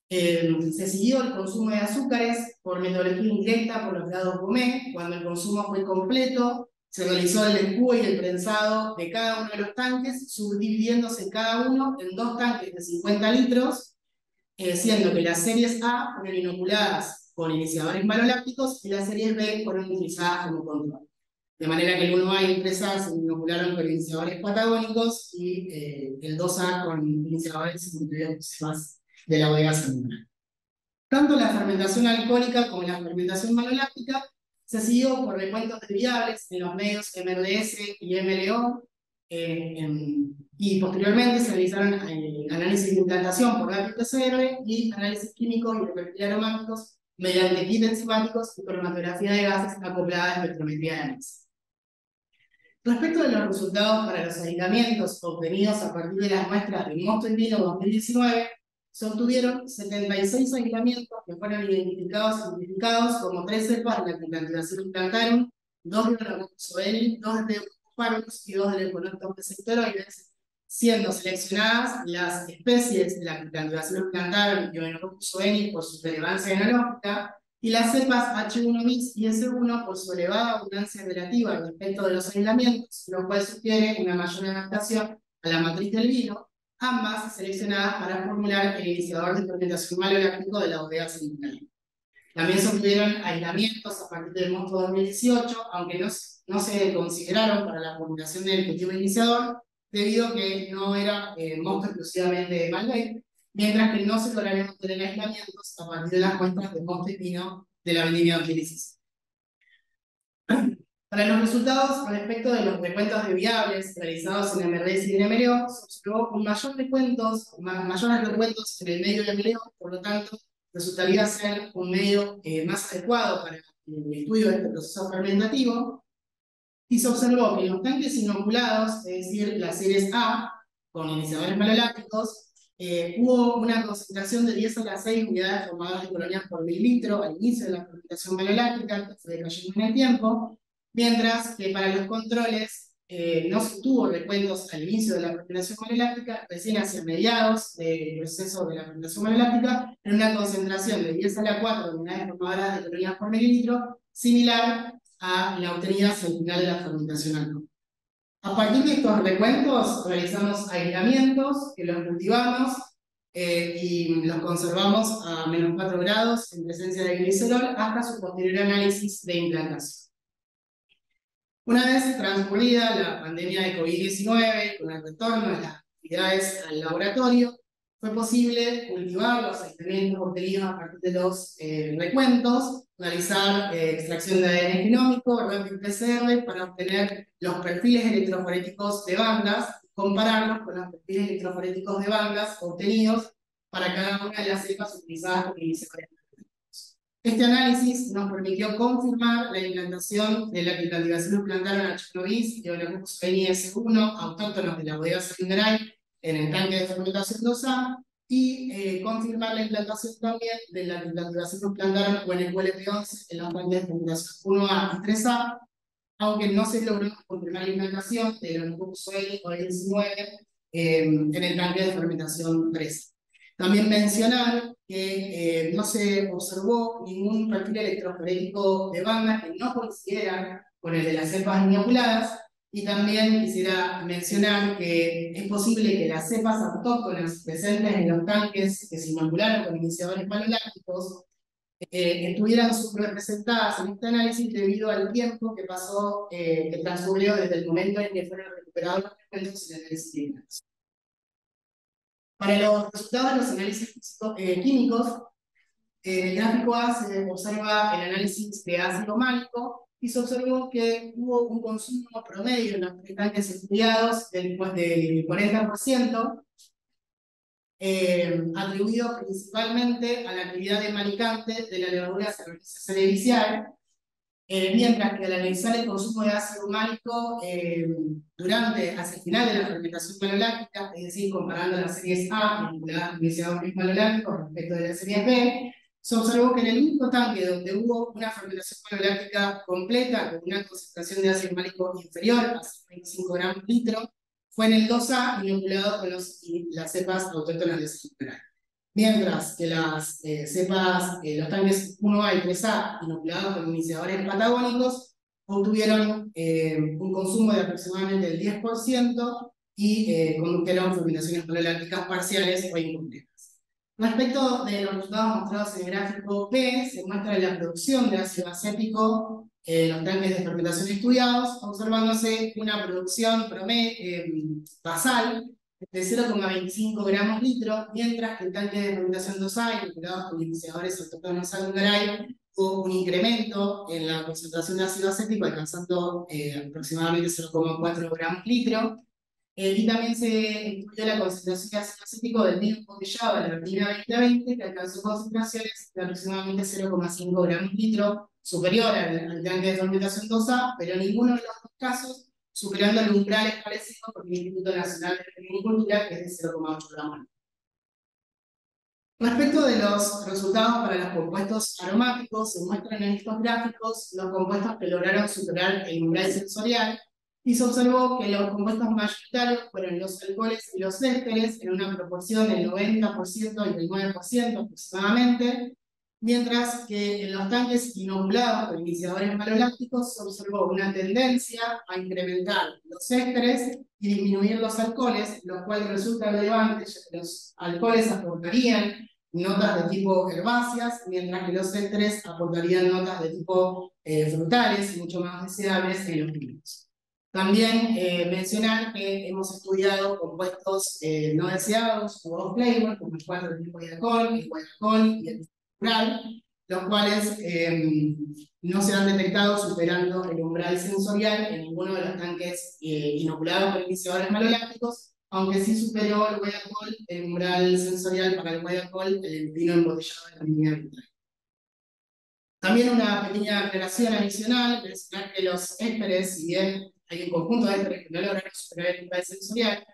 Se siguió el consumo de azúcares por metodología indirecta por los grados Gourmet. Cuando el consumo fue completo, se realizó el descúo y el prensado de cada uno de los tanques, subdividiéndose cada uno en 2 tanques de 50 litros, siendo que las series A fueron inoculadas con iniciadores malolácticos y las series B fueron utilizadas como control. De manera que el 1A y el 3A se inocularon con iniciadores patagónicos y el 2A con iniciadores más de la bodega Sandungaray. Tanto la fermentación alcohólica como la fermentación maloláctica se siguió por recuentos de viables en los medios MRDS y MLO, y posteriormente se realizaron análisis de implantación por RT-PCR y análisis químicos y de perfil aromáticos mediante kits enzimáticos y cromatografía de gases acoplada a espectrometría de análisis. Respecto de los resultados para los aislamientos obtenidos a partir de las muestras de mosto y vino 2019, se obtuvieron 76 aislamientos que fueron identificados y simplificados como 3 cepas de la Clinanthidium plantarum, 2 de Leucococcus oeni, 2 de Leucoparvus y 2 de Leuconoctus receptoroides, siendo seleccionadas las especies de la Clinanthidium plantarum y Leucococcus oeni por su relevancia enológica, y las cepas H1 bis y S1 por su elevada abundancia relativa respecto de los aislamientos, lo cual sugiere una mayor adaptación a la matriz del vino, ambas seleccionadas para formular el iniciador de fermentación maloláctico de la bodega Sandungaray. También se obtuvieron aislamientos a partir del mosto 2018, aunque no se consideraron para la formulación del cultivo iniciador, debido a que no era mosto exclusivamente de Malbec, mientras que no se lograron obtener aislamientos a partir de las muestras de mosto y vino de la vendimia 2016. Para los resultados respecto de los recuentos de viables realizados en MRDS y en MLO, se observó mayores recuentos en el medio de MLO, por lo tanto, resultaría ser un medio más adecuado para el estudio de este proceso fermentativo, y se observó que en los tanques inoculados, es decir, las series A, con iniciadores malolácticos, hubo una concentración de 10 a la 6 unidades formadoras de colonias por mililitro al inicio de la fermentación maloláctica, que fue decayendo en el tiempo, mientras que para los controles no se tuvo recuentos al inicio de la fermentación maloláctica, recién hacia mediados del proceso de la fermentación maloláctica, en una concentración de 10 a la 4 unidades formadoras de colonias por mililitro, similar a la obtenida hacia el final de la fermentación alcohólica. A partir de estos recuentos realizamos aislamientos que los cultivamos y los conservamos a menos 4 grados en presencia de glicerol hasta su posterior análisis de implantación. Una vez transcurrida la pandemia de COVID-19, con el retorno de las actividades al laboratorio, fue posible cultivar los experimentos obtenidos a partir de los recuentos, realizar extracción de ADN genómico, RT-PCR, para obtener los perfiles electroforéticos de bandas, compararlos con los perfiles electroforéticos de bandas obtenidos para cada una de las cepas utilizadas por iniciadores. Este análisis nos permitió confirmar la implantación de la Clinanthidium plantarum H1 bis y Leucococcus oeni S1 autóctonos de la bodega Sandungaray en el tanque de fermentación 2A, y confirmar la implantación también de la Clinanthidium plantarum o en el QLP11 en los tanques de fermentación 1A y 3A, aunque no se logró confirmar la implantación de Leucococcus oeni o S9 en el tanque de fermentación 3A. También mencionar que no se observó ningún perfil electroforético de bandas que no coincidiera con el de las cepas inoculadas, y también quisiera mencionar que es posible que las cepas autóctonas presentes en los tanques que se inocularon con iniciadores malolácticos estuvieran subrepresentadas en este análisis debido al tiempo que pasó, que transcurrió desde el momento en que fueron recuperados los recuentos en el análisis clínico. Para los resultados de los análisis químicos, en el gráfico A se observa el análisis de ácido málico, y se observó que hubo un consumo promedio en los tanques estudiados del 40%, atribuido principalmente a la actividad emalicante de la levadura Saccharomyces cerevisiae, mientras que al analizar el consumo de ácido málico hacia el final de la fermentación maloláctica, es decir, comparando las series A vinculadas con iniciadores malolácticos respecto de las series B, se observó que en el único tanque donde hubo una fermentación maloláctica completa con una concentración de ácido málico inferior a 25 gramos litro, fue en el 2A inoculado con las cepas autóctonas de Saccharomyces. Mientras que las cepas, los tanques 1A y 3A inoculados con iniciadores patagónicos obtuvieron un consumo de aproximadamente el 10% y condujeron fermentaciones malolácticas parciales o incompletas. Respecto de los resultados mostrados en el gráfico B, se muestra la producción de ácido acético en los tanques de fermentación estudiados, observándose una producción basal de 0,25 gramos litro, mientras que el tanque de fermentación 2A, inoculados con iniciadores autóctonos Saccharomyces, hubo un incremento en la concentración de ácido acético, alcanzando aproximadamente 0,4 gramos litro. Y también se estudió la concentración de ácido acético del mismo embotellado de la rutina 2020, que alcanzó concentraciones de aproximadamente 0,5 gramos litro, superior al tanque de fermentación 2A, pero en ninguno de los dos casos superando el umbral establecido por el Instituto Nacional de Agricultura, que es de 0,8 gramos. Respecto de los resultados para los compuestos aromáticos, se muestran en estos gráficos los compuestos que lograron superar el umbral sensorial, y se observó que los compuestos mayoritarios fueron los alcoholes y los ésteres en una proporción del 90% y del 9% aproximadamente, mientras que en los tanques inoculados con iniciadores malolácticos se observó una tendencia a incrementar los ésteres y disminuir los alcoholes, lo cual resulta relevante, ya que los alcoholes aportarían notas de tipo herbáceas, mientras que los ésteres aportarían notas de tipo frutales, mucho más deseables en los vinos. También mencionar que hemos estudiado compuestos no deseados o off-flavor, como el 4-tipo-guaiacol, el guaiacol y el natural, los cuales no se han detectado superando el umbral sensorial en ninguno de los tanques inoculados con iniciadores malolácticos, aunque sí superó el guaiacol, el umbral sensorial para el guaiacol, el vino embotellado de la línea vital. También una pequeña aclaración adicional, mencionar que los ésteres, si bien hay un conjunto de ésteres que no logran superar el umbral sensorial,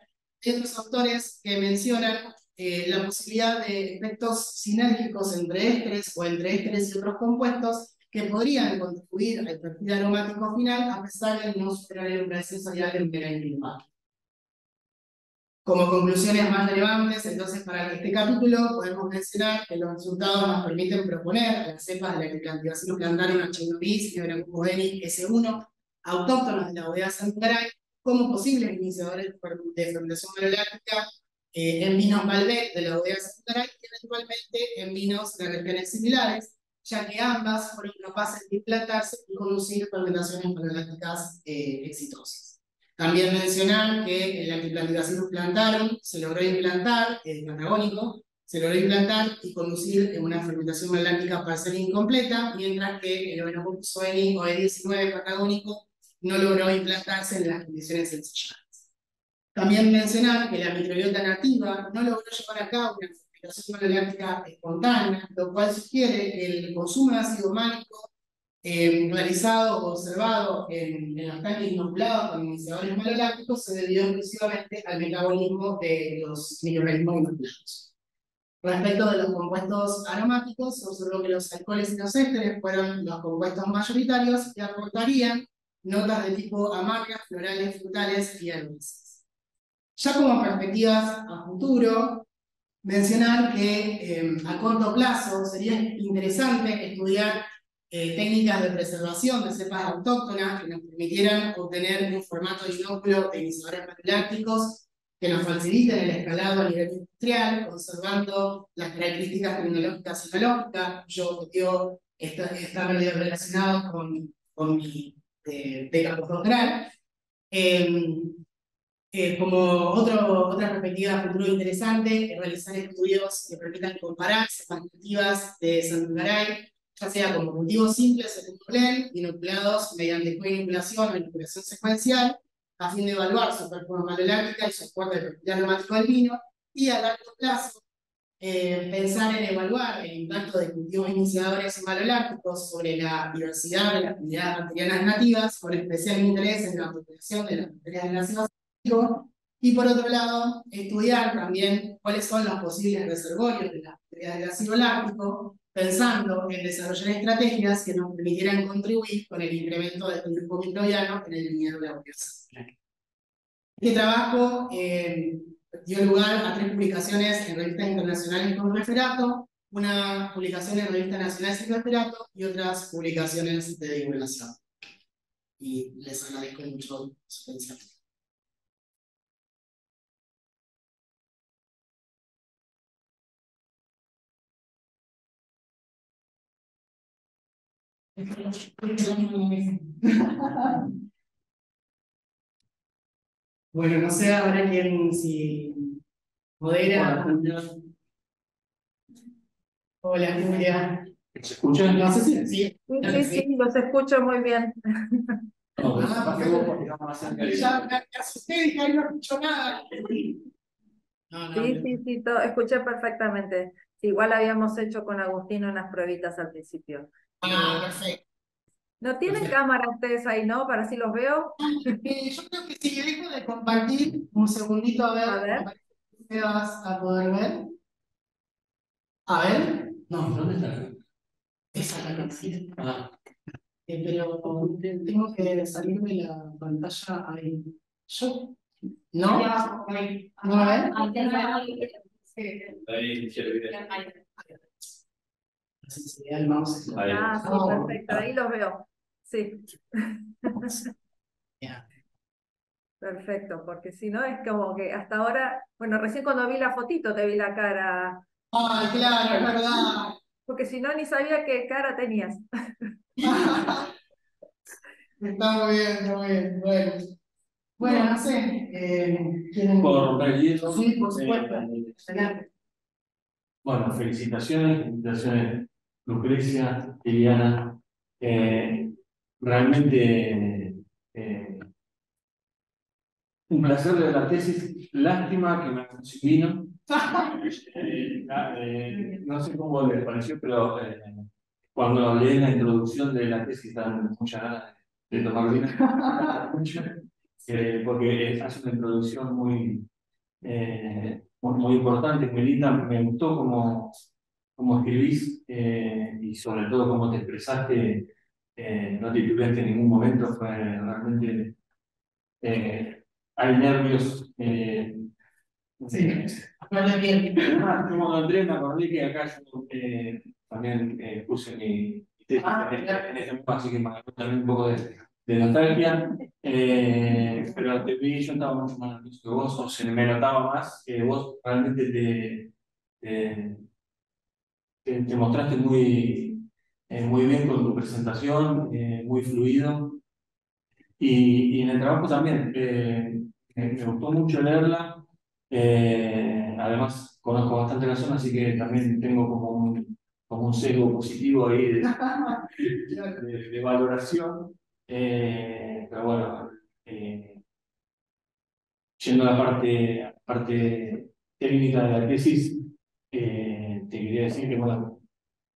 hay otros autores que mencionan la posibilidad de efectos sinérgicos entre ésteres o entre ésteres y otros compuestos que podrían contribuir al perfil aromático final a pesar de no superar el umbral sensorial de primera individual. Como conclusiones más relevantes, entonces, para este capítulo, podemos mencionar que los resultados nos permiten proponer a las cepas de la Echinopsis plantarum Achinopsis y Beni S1, autóctonos de la bodega Sanctuary, como posibles iniciadores de fermentación maloláctica en vinos Malbec de la bodega Sanctuary y eventualmente en vinos de regiones similares, ya que ambas fueron capaces de implantarse y conducir fermentaciones malolácticas exitosas. También mencionar que en la Antiplanticacetus plantarum se logró implantar, el patagónico, se logró implantar y conducir en una fermentación maloláctica parcial incompleta, mientras que el Enococcus oeni o E19 patagónico no logró implantarse en las condiciones ensayadas. También mencionar que la microbiota nativa no logró llevar a cabo una fermentación maloláctica espontánea, lo cual sugiere que el consumo de ácido málico realizado o observado en los tanques inoculados con iniciadores malolácticos se debió exclusivamente al metabolismo de los microorganismos inoculados. Respecto de los compuestos aromáticos, se observó que los alcoholes y los ésteres fueron los compuestos mayoritarios que aportarían notas de tipo amargas, florales, frutales y herbáceas. Ya como perspectivas a futuro, mencionar que a corto plazo sería interesante estudiar técnicas de preservación de cepas autóctonas que nos permitieran obtener un formato de inóculo de iniciadores malolácticos que nos faciliten el escalado a nivel industrial, conservando las características tecnológicas y biológicas. Yo está medio relacionado con mi beca postdoctoral. Como otra perspectiva futuro interesante, realizar estudios que permitan comparar cepas nativas de Sanctuary, ya sea como cultivos simples segundo PLEN, inoculados mediante coinoculación o inoculación secuencial, a fin de evaluar su performance maloláctica y su aporte propietario aromático al vino, y a largo plazo pensar en evaluar el impacto de cultivos iniciadores malolácticos sobre la diversidad de las actividades bacterianas nativas, con especial interés en la protección de las bacterias de nacidos y por otro lado, estudiar también cuáles son los posibles reservorios de las bacterias del ácido láctico, pensando en desarrollar estrategias que nos permitieran contribuir con el incremento del grupo microbiano en el viñedo de la Este trabajo dio lugar a 3 publicaciones en revistas internacionales con referato, una publicación en revistas nacionales sin referato y otras publicaciones de divulgación. Y les agradezco mucho su atención. Bueno, no sé ahora quién, si modera. Hola, Julia. ¿Se escucha? No sé si Sí, sí, los escucho muy bien. No, ya me asusté y dije, "Ay, no escucho nada". No, Sí, sí, sí, escuché perfectamente. Sí, igual habíamos hecho con Agustino unas pruebitas al principio. Perfecto. ¿No tienen cámara ustedes ahí, no? Para así los veo. Yo creo que si dejo de compartir un segundito, a ver, A ver. me parece que me vas a poder ver. A ver. No, ¿dónde está? Esa es la que Ah, pero tengo que salir de la pantalla ahí. Yo. ¿No? ¿No a ver? ahí, se ve. La sensibilidad del mouse. Ahí. Ah, sí, perfecto, ahí los veo. Sí, Ya. perfecto, porque si no es como que hasta ahora, bueno, recién cuando vi la fotito te vi la cara, Ay, claro, es verdad. porque si no ni sabía qué cara tenías. Está muy bien, está muy bien. Bueno, bueno, no sé. ¿Quieren? Por relieve. Sí, por supuesto. Excelente. Bueno, felicitaciones, Lucrecia, Liliana. Realmente un placer de la tesis. Lástima que me vino. No sé cómo les pareció, pero cuando leí la introducción de la tesis dan muchas ganas de tomar vino. Porque hace una introducción muy importante, muy linda. Me gustó cómo escribís y sobre todo cómo te expresaste. No titulaste en ningún momento, fue realmente. Hay nervios. Sí, habla bien. Como entré, me acordé que acá yo también puse mi tesis en este momento, así que me agarró también un poco de nostalgia. Pero te vi, yo estaba mucho más nervioso que vos, o se me notaba más que vos realmente te, te mostraste muy bien con tu presentación, muy fluido. Y en el trabajo también, me gustó mucho leerla. Además, conozco bastante la zona, así que también tengo como un sesgo positivo ahí de valoración. Pero bueno, yendo a la parte técnica de la tesis, te quería decir que bueno,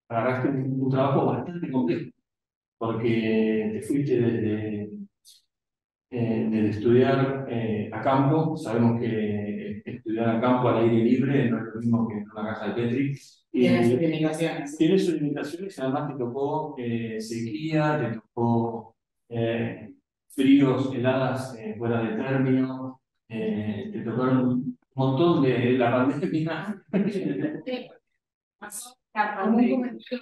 agarraste un trabajo bastante complejo, porque te fuiste desde estudiar a campo. Sabemos que estudiar a campo al aire libre no es lo mismo que en una casa de Petri. Tiene sus limitaciones. Tiene sus limitaciones, además te tocó sequía, te tocó fríos, heladas fuera de término, te tocaron un montón de la pandemia. Pasó como un comentario,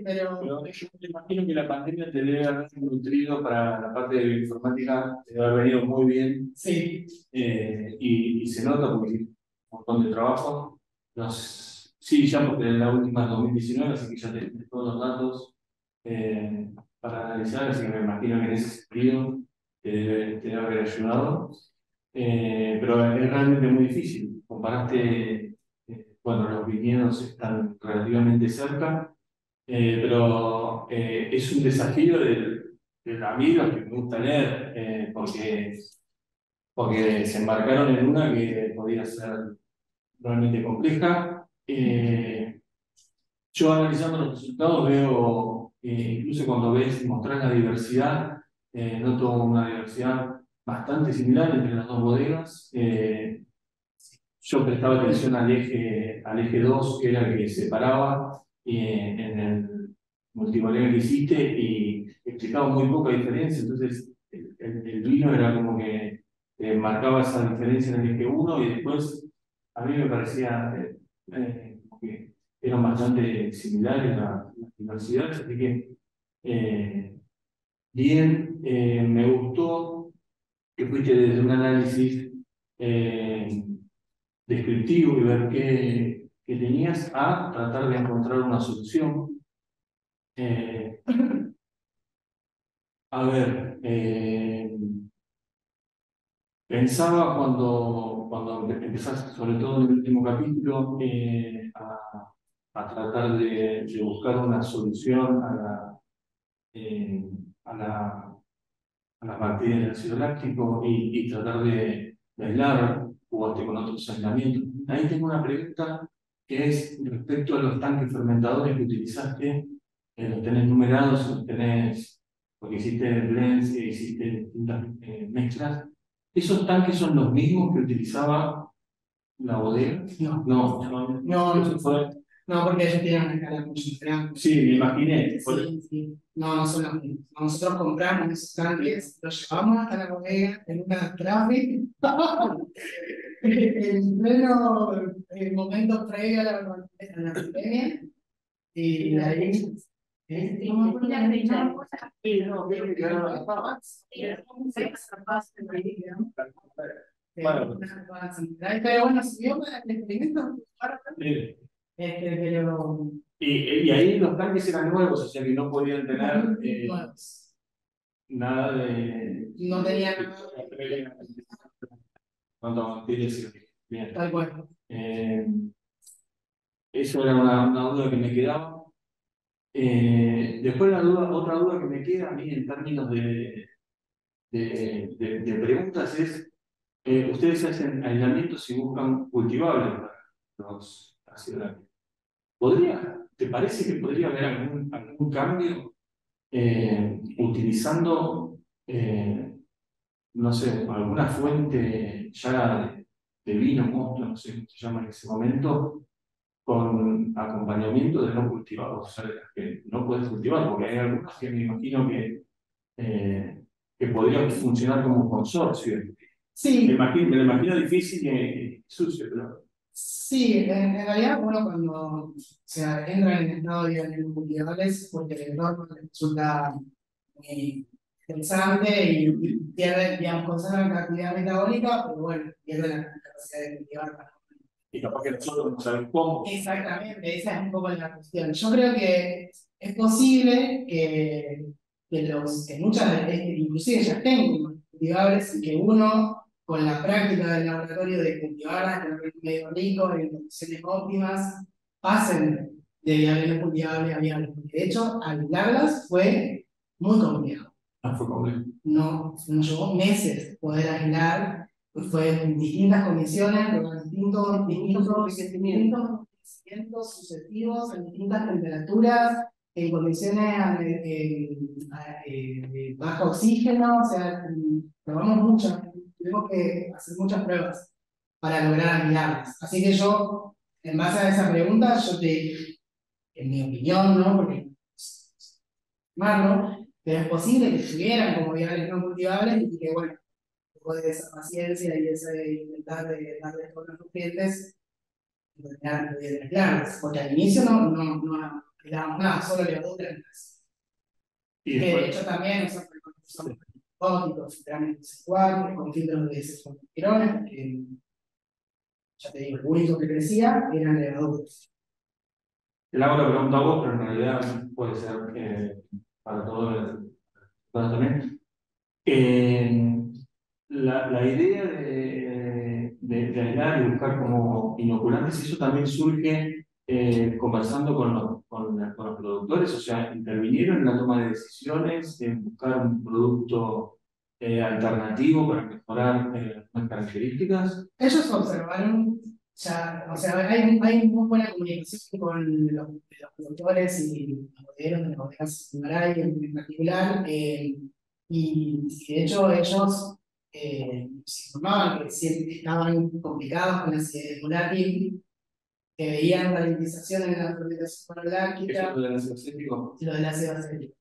pero Pero yo me imagino que la pandemia te debe haber nutrido para la parte de bioinformática, te debe haber venido muy bien. sí. Y se nota porque hay un montón de trabajo. Sí, ya porque en la última es 2019, así que ya tenés todos los datos para analizar, así que me imagino que en ese sentido te debe haber ayudado. Pero es realmente muy difícil. Comparaste, bueno, los viñedos están relativamente cerca. pero es un desafío del amigo que me gusta leer, porque se embarcaron en una que podía ser realmente compleja. Yo analizando los resultados veo, incluso cuando ves y mostrás la diversidad, noto una diversidad bastante similar entre las dos bodegas. Yo prestaba atención al eje 2, que era el que separaba en el multibodega que hiciste, y explicaba muy poca diferencia. Entonces, el vino era como que marcaba esa diferencia en el eje 1, y después a mí me parecía como que eran bastante similares las diversidades, así que bien, me gustó que fuiste desde un análisis descriptivo y ver qué tenías, a tratar de encontrar una solución. A ver, pensaba cuando empezaste, sobre todo en el último capítulo, a tratar de buscar una solución eh, a la, a las bacterias del ácido láctico, y tratar de aislar, jugaste con otros aislamientos. Ahí tengo una pregunta que es respecto a los tanques fermentadores que utilizaste. Los tenés numerados, los tenés, porque hiciste blends e hiciste distintas mezclas. ¿Esos tanques son los mismos que utilizaba la bodega? No, Eso fue. no, porque ellos tienen una escala mucho diferente. Sí, me imaginé. Sí, sí. No, no son los mismos. Nosotros compramos esos tanques, los llevamos hasta la bodega en una traffic. En pleno momento previo a la pandemia. Y de ahí. Bueno, Pero bueno, siguió el experimento. sí. Pero. Y ahí los tanques eran nuevos, o sea que no podían tener Nuevos. nada de. No tenía No, bien. tal cual. Eso era una duda que me quedaba. Después otra duda que me queda a mí en términos de preguntas es, ustedes hacen aislamientos y buscan cultivables para los ácidos lácticos. ¿Te parece que podría haber algún cambio utilizando, no sé, alguna fuente ya de vino, mosto, no sé cómo se llama en ese momento, con acompañamiento de no cultivados, o sea, de las que no puedes cultivar, porque hay algunas que me imagino que podrían funcionar como consorcio? Sí, Me lo imagino difícil y sucio, pero. sí, en realidad uno cuando se entra en el estado de cultivables, porque el entorno resulta muy interesante y pierde, digamos, conserva la actividad metabólica, pero bueno, pierde la capacidad de cultivar para. Y capaz que nosotros no sabemos cómo. Exactamente, esa es un poco la cuestión. Yo creo que es posible que muchas de inclusive ya tengan cultivables y que uno, con la práctica del laboratorio de cultivarlas en un medio rico, en condiciones óptimas, pasen de viable cultivable a viable. De hecho, aislarlas fue muy complejo. No fue complejo. No, nos llevó meses poder aislar, fue en distintas condiciones, con distintos crecimientos sucesivos, en distintas temperaturas, en condiciones de bajo oxígeno, o sea, probamos muchas, tuvimos que hacer muchas pruebas para lograr aislarlas. Así que yo, en base a esa pregunta, en mi opinión, ¿no? Porque malo, pero es posible que estuvieran como viables no cultivables y que, bueno, después de esa paciencia y ese intentar de darle todos los nutrientes, terminar de mezclarlas. Porque al inicio no le dábamos nada, solo levaduras. Y Que de después, hecho también usamos ópticos, filtramientos C4, con filtros de cefalosporinones, que ya te digo, lo único que crecía eran levaduras. te hago la pregunta a vos, pero en realidad puede ser para todos también. La idea de aislar y buscar como inoculantes, eso también surge conversando con los productores, o sea, intervinieron en la toma de decisiones, en buscar un producto alternativo para mejorar las características. Ellos observaron, ya, o sea, hay muy buena comunicación con los productores y los bodegueros de las bodegas Maray en particular, y de hecho ellos se informaban que siempre estaban complicados con la acidez volátil, que veían ralentización en la fermentación monoláctica, Eso de las acético. lo del ácido acético.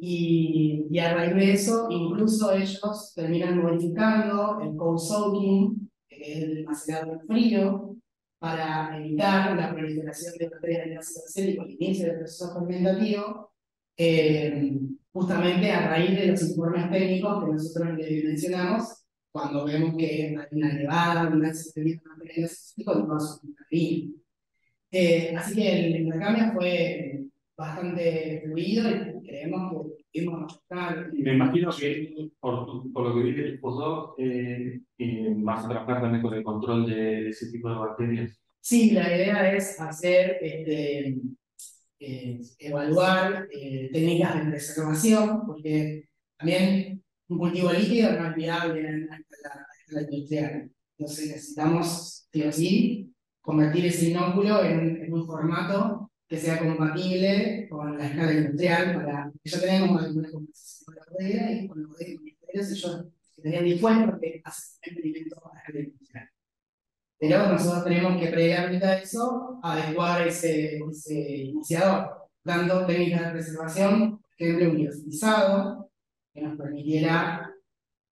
Y a raíz de eso, incluso ellos terminan modificando el cold soaking, que es el macerado en frío, para evitar la proliferación de bacterias del ácido acético al inicio del proceso fermentativo, justamente a raíz de los informes técnicos que nosotros les mencionamos, cuando vemos que hay una elevada abundancia de bacterias del ácido acético en toda su vino. Así que el intercambio fue bastante fluido y creemos que pudimos mostrar. Me imagino que por lo que vi del postdoc, vas a trabajar también con el control de ese tipo de bacterias. Sí, la idea es hacer, evaluar técnicas de preservación, porque también un cultivo líquido no es viable en la escala industrial. Entonces necesitamos, sí o sí, convertir ese inóculo en un formato que sea compatible con la escala industrial. Para que ya tenemos alguna conversación con la bodega y con los bodegas, ellos estarían dispuestos que hacen experimentos a escala industrial. Pero nosotros tenemos que previamente a eso adecuar ese iniciador, dando técnicas de preservación, por ejemplo, un liofilizado, que nos permitiera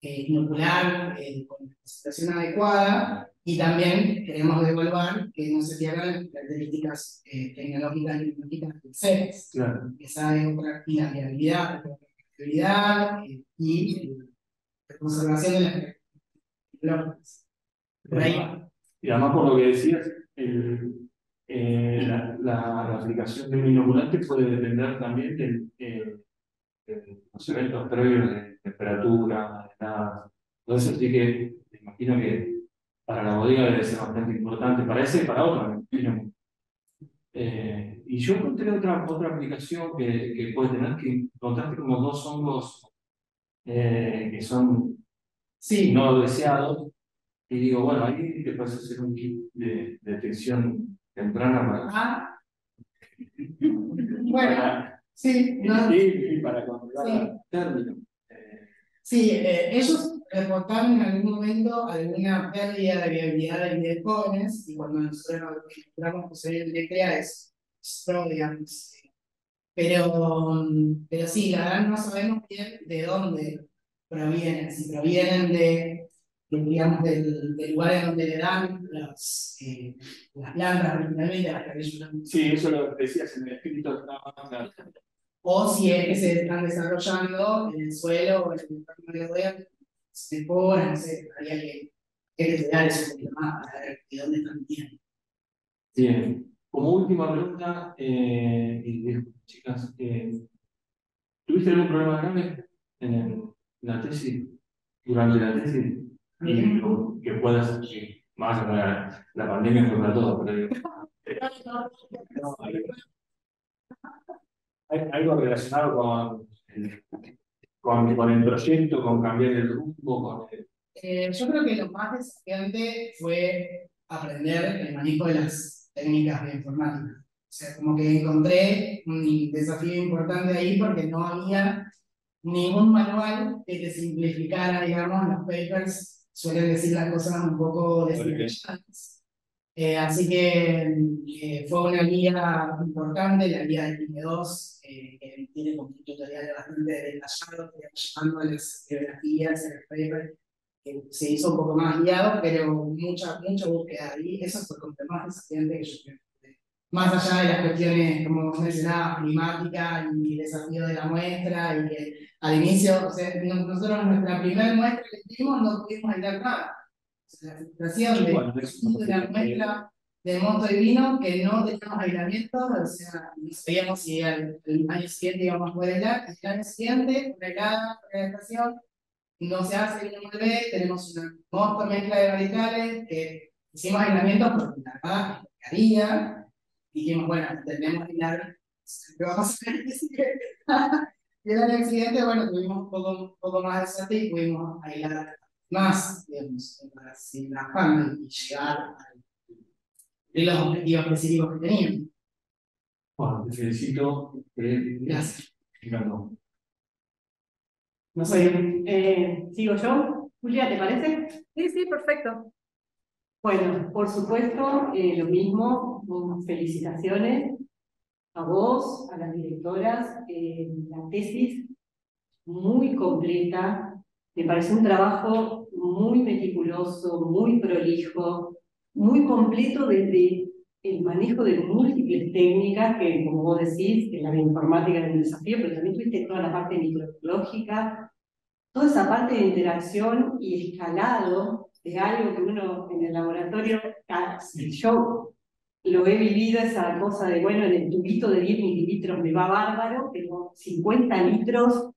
inocular con la concentración adecuada, y también queremos evaluar que no se pierdan las características tecnológicas y tecnológicas del CEPES. Claro. Esa es otra inalterabilidad, y la conservación de las características. Por ahí va. Y además, por lo que decías, la aplicación de un inoculante puede depender también de los eventos previos de temperatura, de nada. Entonces, sí que me imagino que para la bodega debe ser bastante importante, para ese y para otra, me imagino. Y yo encontré otra aplicación que puede tener, que encontraste como dos hongos que son Sí. no deseados. Y digo, bueno, ahí te puedes hacer un kit de detección temprana para. Bueno, sí, no, Y para controlar sí. el término. Sí, ellos reportaron en algún momento alguna pérdida de viabilidad de videojones, y cuando nosotros nos encontramos poseer el DCA es pro, digamos. Pero sí, la verdad no sabemos bien de dónde provienen, si provienen digamos, del lugar en donde le dan las plantas originalmente, las que ellos dan. Sí, eso lo decías en el escrito. O si es que se están desarrollando en el suelo o en el entorno de la bodega, se mejoran, no sé, habría que estudiar eso un poquito más para ver de dónde están viniendo. Bien. Como última pregunta, chicas, ¿tuviste algún problema grave en la tesis, durante la tesis? Que puedas, más la pandemia fue para todos, pero hay algo relacionado con el proyecto, con cambiar el rumbo, con Yo creo que lo más desafiante fue aprender el manejo de las técnicas de informática. O sea, como que encontré un desafío importante ahí porque no había ningún manual que te simplificara, digamos, los papers suelen decir las cosas un poco desdetalladas. Así que fue una guía importante, la guía del PM2, que tiene como un tutorial bastante detallado, llevando a las bibliografías, a los papers, que se hizo un poco más guiado, pero mucha búsqueda ahí. Eso fue como lo más desafiante que yo creo. Más allá de las cuestiones, como vos mencionabas, climáticas y el desafío de la muestra, y que al inicio, o sea, nosotros en nuestra primera muestra que hicimos no pudimos aislar nada. O sea, la frustración de la muestra de mosto y vino, que no teníamos aislamiento, o sea, no sabíamos si el año siguiente íbamos a poder aislar, el año siguiente, una helada, una estación, no se hace el número B, tenemos una mosto mezcla de radicales, que hicimos aislamiento porque la verdad es que haría. dijimos, bueno, tenemos que hilar, ¿qué vamos a hacer? Y en el accidente, bueno, tuvimos un poco más de suerte y pudimos hilar más, digamos, en la funnel y llegar a los objetivos específicos que teníamos. Bueno, te felicito. Gracias. No. No sé, ¿sigo yo? Julia, ¿te parece? Sí, sí, perfecto. Bueno, por supuesto, lo mismo, felicitaciones a vos, a las directoras, la tesis muy completa, me pareció un trabajo muy meticuloso, muy prolijo, muy completo desde el manejo de múltiples técnicas, que como vos decís, que la bioinformática es un desafío, pero también tuviste toda la parte microbiológica, toda esa parte de interacción y escalado de algo que uno en el laboratorio, yo lo he vivido, esa cosa de, bueno, en el tubito de 10 mililitros me va bárbaro, pero 50 litros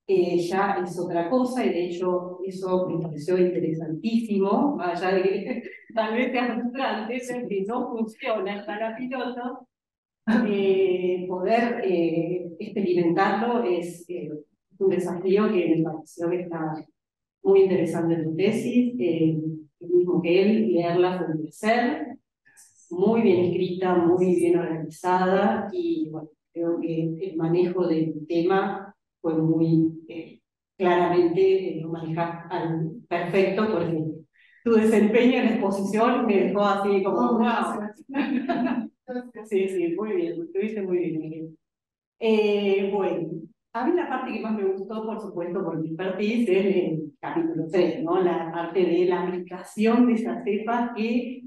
ya es otra cosa, y de hecho eso me pareció interesantísimo, más allá de que tal vez sea frustrante, es que no funciona para piloto, poder experimentarlo es un desafío que me pareció que está muy interesante en tu tesis, lo mismo que él, leerla fue un placer, muy bien escrita, muy bien organizada, y bueno, creo que el manejo del tema fue muy claramente lo manejas al perfecto, porque tu desempeño en la exposición me dejó así como, wow. Sí, sí, muy bien, lo estuviste muy bien, Miguel. Bueno, a mí la parte que más me gustó, por supuesto, por mi expertise, es el capítulo 3, ¿no? La parte de la aplicación de esas cepas que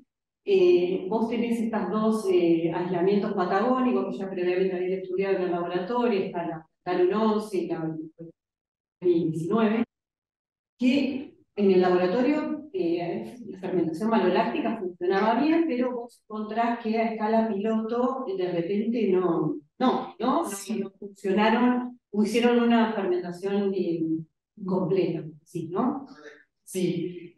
vos tenés estas dos aislamientos patagónicos que ya previamente habían estudiado en el laboratorio, está la Talun 11 y la 19, que en el laboratorio la fermentación maloláctica funcionaba bien, pero vos encontrás que a escala piloto de repente no funcionaron, o hicieron una fermentación completa, ¿sí, no? Sí,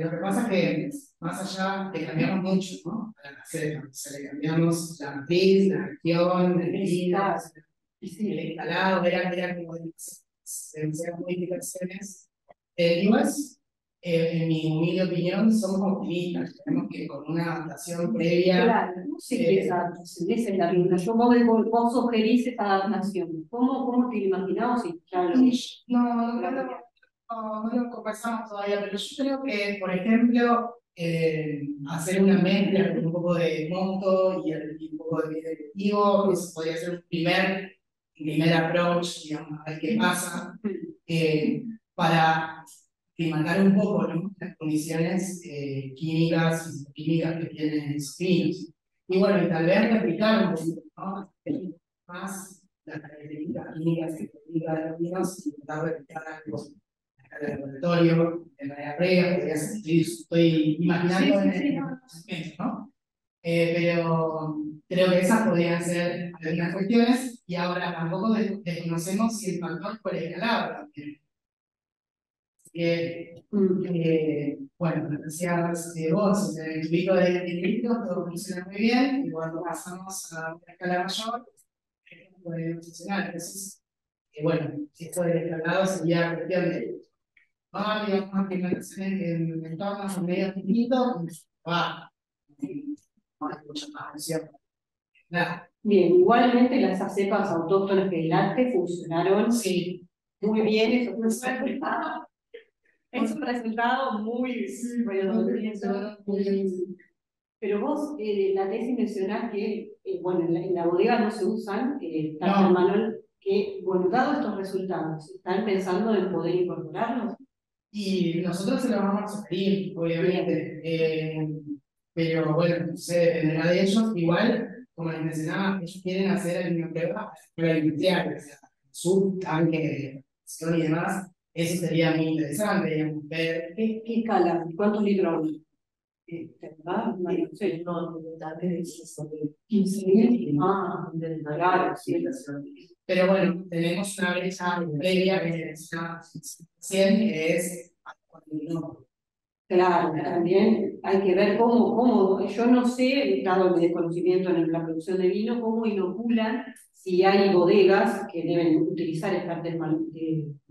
lo que pasa es que más allá de cambiamos mucho, ¿no? A la cepa, o sea, le cambiamos la matriz, la región, el vino, el instalado, era como demasiadas modificaciones. Igual, en mi humilde opinión, somos optimistas, tenemos que con una adaptación previa. Claro, no sé qué es adaptación, esa es la pregunta. Vos sugerís esa adaptación. ¿Cómo te imaginabas? Si ya lo... No lo conversamos todavía, pero yo creo que, por ejemplo, hacer una mezcla con un poco de mosto y un poco de video directivo, eso podría ser un primer approach, digamos, a ver qué pasa, para climatar un poco, ¿no?, las condiciones químicas y químicas que tienen esos vinos. Y bueno, y tal vez replicar un poquito, ¿no?, más las características químicas y técnicas de los vinos y intentar replicar algo en el laboratorio, en la previa, podría ser, estoy imaginando en el momento, ¿no? Pero creo que esas podrían ser algunas cuestiones, y ahora tampoco desconocemos si el factor fue escalado también. Así que, bueno, lo decías vos, en el pico de litros todo funciona muy bien, y cuando pasamos a una escala mayor, puede funcionar. Entonces, bueno, si esto del escalado sería cuestión de digamos, implementaciones en entornos medios distintos, no hay mucha más presión. Nada. Bien, igualmente las cepas autóctonas del arte funcionaron muy bien, eso fue un resultado. Es un resultado muy pero vos, la tesis mencionás que, bueno, en la bodega no se usan, está el manual, que, bueno, dado estos resultados, ¿están pensando en poder incorporarlos? Y nosotros se lo vamos a sugerir, obviamente, pero bueno, no sé, dependerá de ellos. Igual, como les mencionaba, ellos quieren hacer una prueba a la escuela industrial, o sea, su tanque de producción y demás. Eso sería muy interesante, digamos, ver. ¿Qué escala? ¿Cuántos litros? ¿Verdad? No sé, no, tanque de 15.000. Claro, sí. Pero bueno, tenemos una brecha previa que es 100, que es no. Claro, también hay que ver yo no sé, dado mi desconocimiento en la producción de vino, cómo inoculan, si hay bodegas que deben utilizar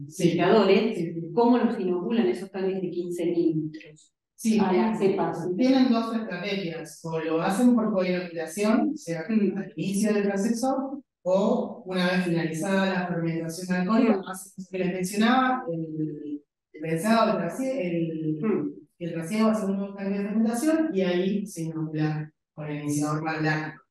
selladores, cómo los inoculan esos tanques de 15 mililitros Sí, a las cepas. tienen dos estrategias, o lo hacen por co-inoculación, o sea, al inicio del proceso, o una vez finalizada la fermentación alcohólica, hacen lo que les mencionaba, el prensado, el rasiego hace un nuevo cambio de fermentación y ahí se inocula con el iniciador malláctico.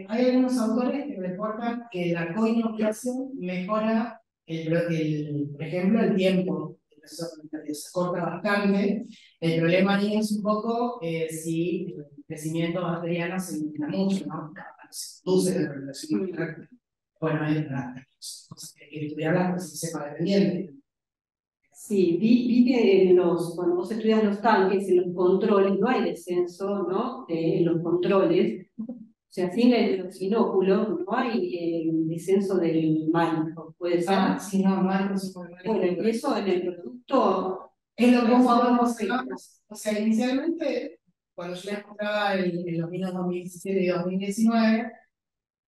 Hay algunos autores que reportan que la co-inoculación mejora, por ejemplo, el tiempo del proceso fermentativo, se corta bastante. El problema ahí es un poco si el crecimiento bacteriano se limita mucho, ¿no? Se produce la fermentación malláctica. Bueno, son cosas que hay que estudiarlas, pues se sepa dependiente. Sí, vi que cuando vos estudias los tanques, en los controles, no hay descenso, ¿no? En los controles, o sea, sin los inóculos, no hay descenso del manejo, puede ser. Sí, no hay consumo de Bueno, y eso en el producto, es lo que ¿cómo vamos afecta? o sea, inicialmente, cuando yo les mostraba en los vinos 2017 y 2019,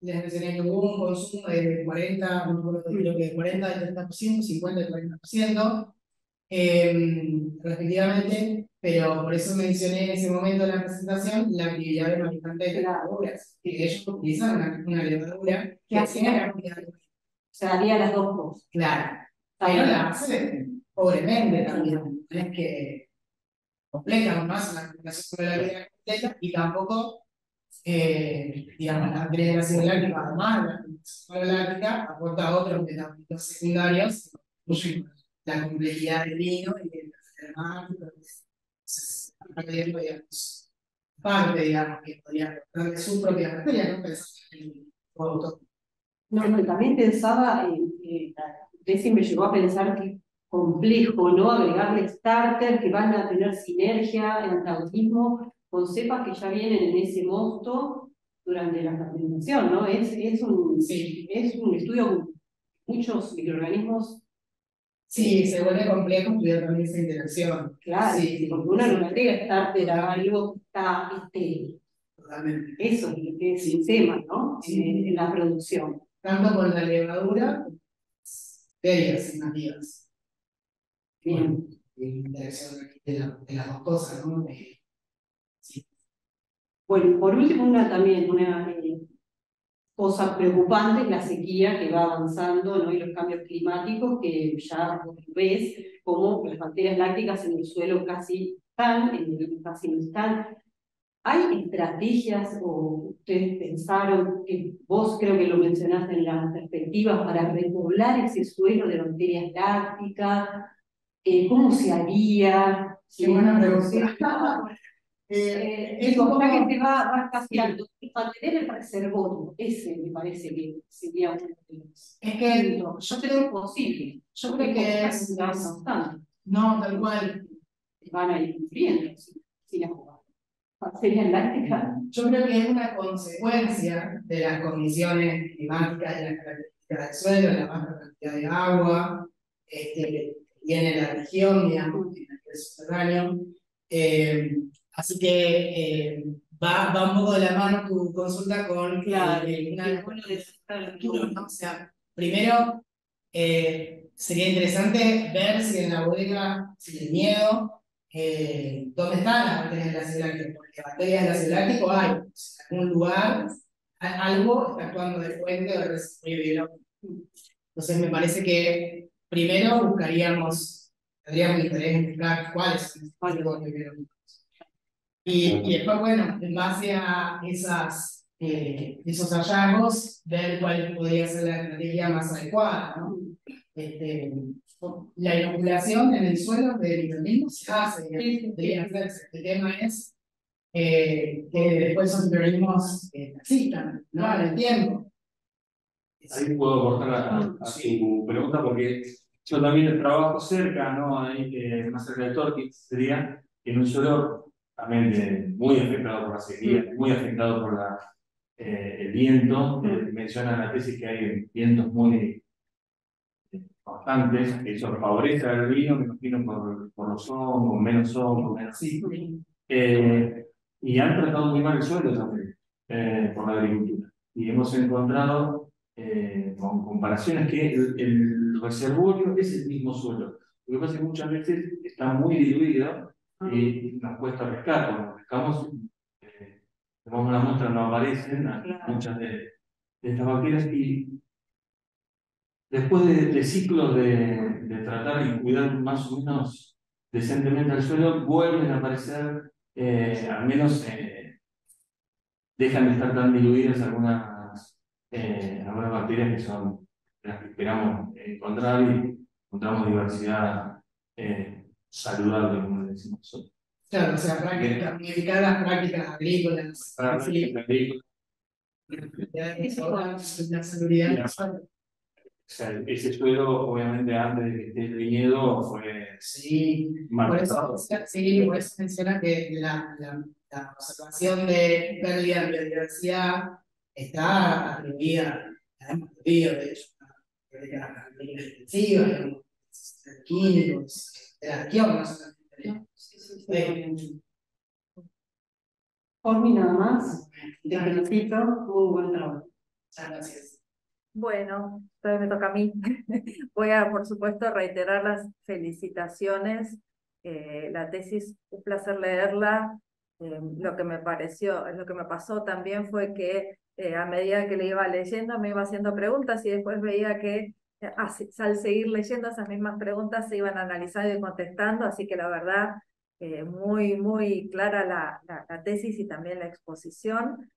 les mencioné que hubo un consumo de 40, no me acuerdo, creo que de 40 al 30%, 50 al 40%, respectivamente, pero por eso mencioné en ese momento de la presentación la actividad de fabricante de levaduras, que ellos utilizan una levadura que hacía la cantidad. O sea, haría las dos cosas. Claro, pero la hace pobremente también, no es que completa más la combinación sobre la vida completa y tampoco, digamos, la bacteria de ácido láctico, además de la combinación láctica, aporta otros metabolitos secundarios que incluyen la complejidad del vino y el aromático. Entonces, digamos, parte, digamos, que podría aportar de su propia bacteria, ¿no? Pensando en el producto. No, también pensaba, Desi me llevó a pensar que complejo, ¿no? Agregarle starter que van a tener sinergia, antagonismo con cepas que ya vienen en ese mosto durante la fermentación, ¿no? Es un estudio con muchos microorganismos. Sí, se vuelve complejo estudiar también esa interacción. Claro, sí, porque uno no agrega starter a algo que está estéril. Totalmente. Eso es lo que es el tema, ¿no? En la producción. Tanto con la levadura, bacterias nativas. Bien. Interacción de las dos cosas, ¿no? Sí. Bueno, por último, también una cosa preocupante es la sequía que va avanzando, ¿no? Y los cambios climáticos que ya ves como las bacterias lácticas en el suelo casi casi no están. ¿Hay estrategias o ustedes pensaron, que vos creo que lo mencionaste en las perspectivas, para repoblar ese suelo de bacterias lácticas? ¿Cómo se haría? Qué buena pregunta. Digo, ya que se va escaseando, mantener el reservorio, ese me parece que sería uno de los. Es que yo creo que es posible. Yo creo que es. No, tal cual. Van a ir viendo si la jugaban. Bacterias lácticas. Yo creo que es una consecuencia de las condiciones climáticas, de las características del suelo, de la baja cantidad de agua, que tiene la región, digamos, en el subterráneo. Así que va un poco de la mano tu consulta con una de las ¿no? O sea, primero sería interesante ver si en la bodega, si el miedo, dónde están las bacterias del ácido láctico, porque bacterias del ácido láctico hay, o sea, en algún lugar algo está actuando de fuente o de reservorio biológico. Entonces me parece que primero tendríamos interés en buscar cuáles son los reservorios biológicos. Y después, bueno, en base a esos hallazgos, ver cuál podría ser la estrategia más adecuada, ¿no? La inoculación en el suelo de microorganismos se hace, debería hacerse. El tema es que después esos microorganismos persistan, ¿no? En el tiempo. Ahí puedo aportar a su pregunta, porque yo también trabajo cerca, ¿no? Ahí, más cerca de Torquín, sería en un suelo también muy afectado por la sequía, muy afectado por el viento. Menciona en la tesis que hay vientos muy bastantes, que eso favorece al vino, me imagino por los hongos, menos hongos, menos Sí. y han tratado muy mal el suelo también, por la agricultura. Y hemos encontrado con comparaciones que el reservorio es el mismo suelo. Lo que pasa es que muchas veces está muy diluido y nos cuesta pescar. Cuando pescamos, tomamos una muestra, no aparecen muchas de estas bacterias y después de ciclos de tratar y cuidar más o menos decentemente el suelo, vuelven a aparecer, al menos dejan de estar tan diluidas algunas bacterias que son las que esperamos encontrar y encontramos diversidad saludable, como le decimos nosotros. Claro, o sea, modificar las prácticas agrícolas, sí, la seguridad del suelo. O sea, ese suelo, obviamente, antes de que esté el viñedo, fue Sí, maltratado. por eso menciona que la observación de pérdida de biodiversidad está atribuida a de hecho, a intensivas, químicos, terapéuticos. Por mí nada más, te felicito, muy buen trabajo. Muchas gracias. Bueno, todavía me toca a mí. Voy a, por supuesto, reiterar las felicitaciones. La tesis, un placer leerla. Lo que me pasó también fue que a medida que le iba leyendo me iba haciendo preguntas y después veía que al seguir leyendo esas mismas preguntas se iban analizando y contestando, así que la verdad, muy, muy clara la tesis y también la exposición.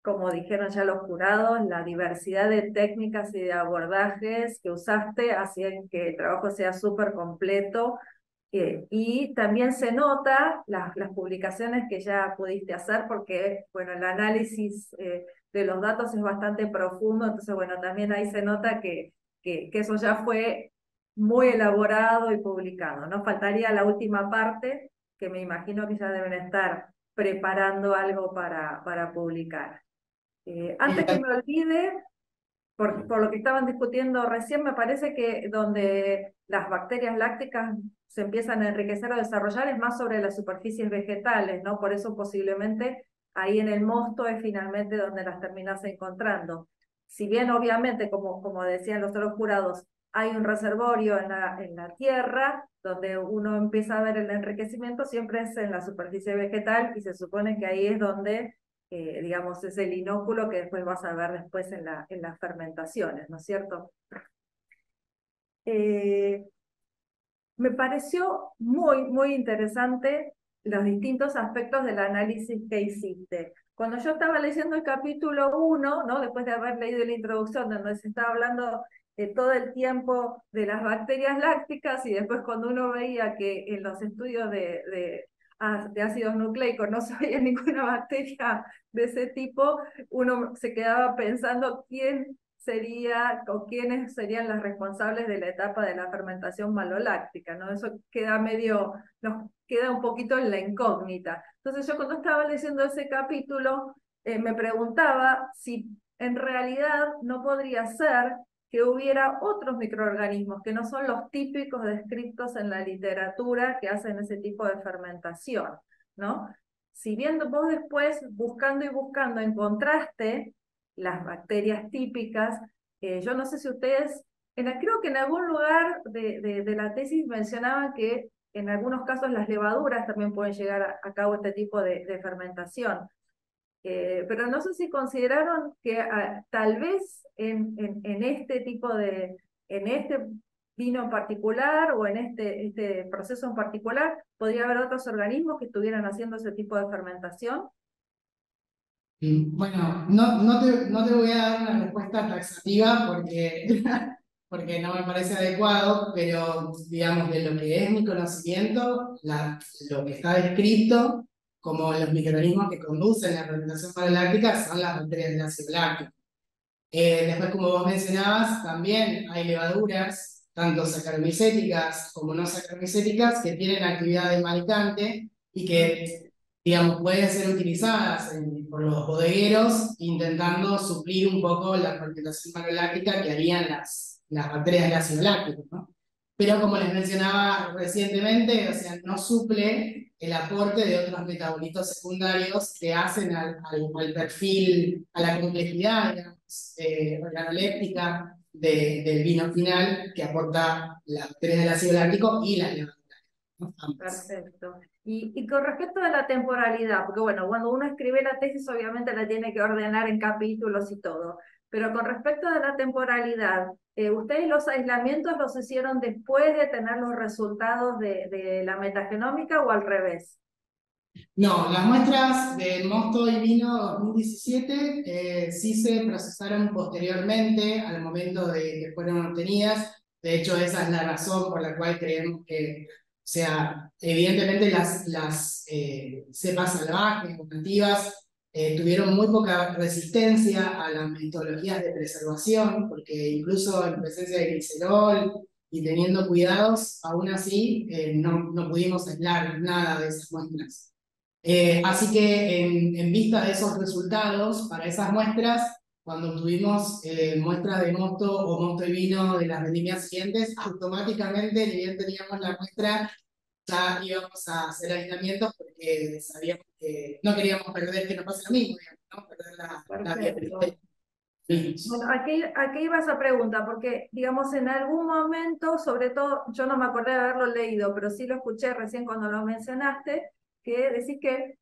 Como dijeron ya los jurados, la diversidad de técnicas y de abordajes que usaste hacen que el trabajo sea súper completo, y también se nota las publicaciones que ya pudiste hacer porque, bueno, el análisis de los datos es bastante profundo, entonces, bueno, también ahí se nota que eso ya fue muy elaborado y publicado, ¿no? Faltaría la última parte, que me imagino que ya deben estar preparando algo para publicar. Antes que me olvide, por lo que estaban discutiendo recién, me parece que donde las bacterias lácticas se empiezan a enriquecer o desarrollar es más sobre las superficies vegetales, ¿no? Por eso posiblemente ahí en el mosto es finalmente donde las terminas encontrando. Si bien obviamente, como decían los otros jurados, hay un reservorio en la tierra, donde uno empieza a ver el enriquecimiento, siempre es en la superficie vegetal, y se supone que ahí es donde digamos, es el inóculo que después vas a ver después en las fermentaciones, ¿no es cierto? Me pareció muy, muy interesante los distintos aspectos del análisis que hiciste. Cuando yo estaba leyendo el capítulo 1, ¿no? Después de haber leído la introducción, donde se estaba hablando todo el tiempo de las bacterias lácticas, y después cuando uno veía que en los estudios de ácidos nucleicos no se veía ninguna bacteria de ese tipo, uno se quedaba pensando quién sería o quiénes serían las responsables de la etapa de la fermentación maloláctica, ¿no? Eso nos queda un poquito en la incógnita. Entonces yo cuando estaba leyendo ese capítulo me preguntaba si en realidad no podría ser que hubiera otros microorganismos que no son los típicos descritos en la literatura que hacen ese tipo de fermentación, ¿no? Si bien vos después, buscando y buscando, encontraste las bacterias típicas, yo no sé si ustedes, creo que en algún lugar de la tesis mencionaban que en algunos casos las levaduras también pueden llegar a cabo este tipo de fermentación. Pero no sé si consideraron que tal vez en este tipo en este vino en particular o en este proceso en particular, podría haber otros organismos que estuvieran haciendo ese tipo de fermentación. Bueno, no te voy a dar una respuesta taxativa porque no me parece adecuado, pero digamos, de lo que es mi conocimiento, lo que está descrito como los microorganismos que conducen la fermentación maloláctica son las bacterias del ácido láctico. Después, como vos mencionabas, también hay levaduras, tanto saccharomycéticas como no saccharomycéticas, que tienen actividad de maltante y que, digamos, pueden ser utilizadas por los bodegueros intentando suplir un poco la fermentación maloláctica que harían las las bacterias del ácido láctico, ¿no? Pero como les mencionaba recientemente, o sea, no suple el aporte de otros metabolitos secundarios que hacen al perfil, a la complejidad, digamos, organoléptica del vino final que aporta las bacterias del ácido láctico y las levaduras, ¿no? Ambas. Perfecto. Y con respecto a la temporalidad, porque bueno, cuando uno escribe la tesis obviamente la tiene que ordenar en capítulos y todo, pero con respecto a la temporalidad, ¿ustedes los aislamientos los hicieron después de tener los resultados de la metagenómica o al revés? No, las muestras del mosto y vino 2017 sí se procesaron posteriormente al momento de que fueron obtenidas. De hecho, esa es la razón por la cual creemos que, o sea, evidentemente las cepas salvajes o nativas tuvieron muy poca resistencia a las metodologías de preservación, porque incluso en presencia de glicerol y teniendo cuidados, aún así no pudimos aislar nada de esas muestras. Así que en vista de esos resultados, para esas muestras, cuando obtuvimos muestras de mosto o mosto y vino de las vendimias siguientes, automáticamente, ni bien teníamos la muestra, ya íbamos a hacer aislamientos porque sabíamos que no queríamos perder que nos pase lo mismo, digamos, ¿no? Perder la viabilidad Perfecto. de los virus. Bueno, aquí iba esa pregunta, porque, digamos, en algún momento, sobre todo, yo no me acordé de haberlo leído, pero sí lo escuché recién cuando lo mencionaste, que decís que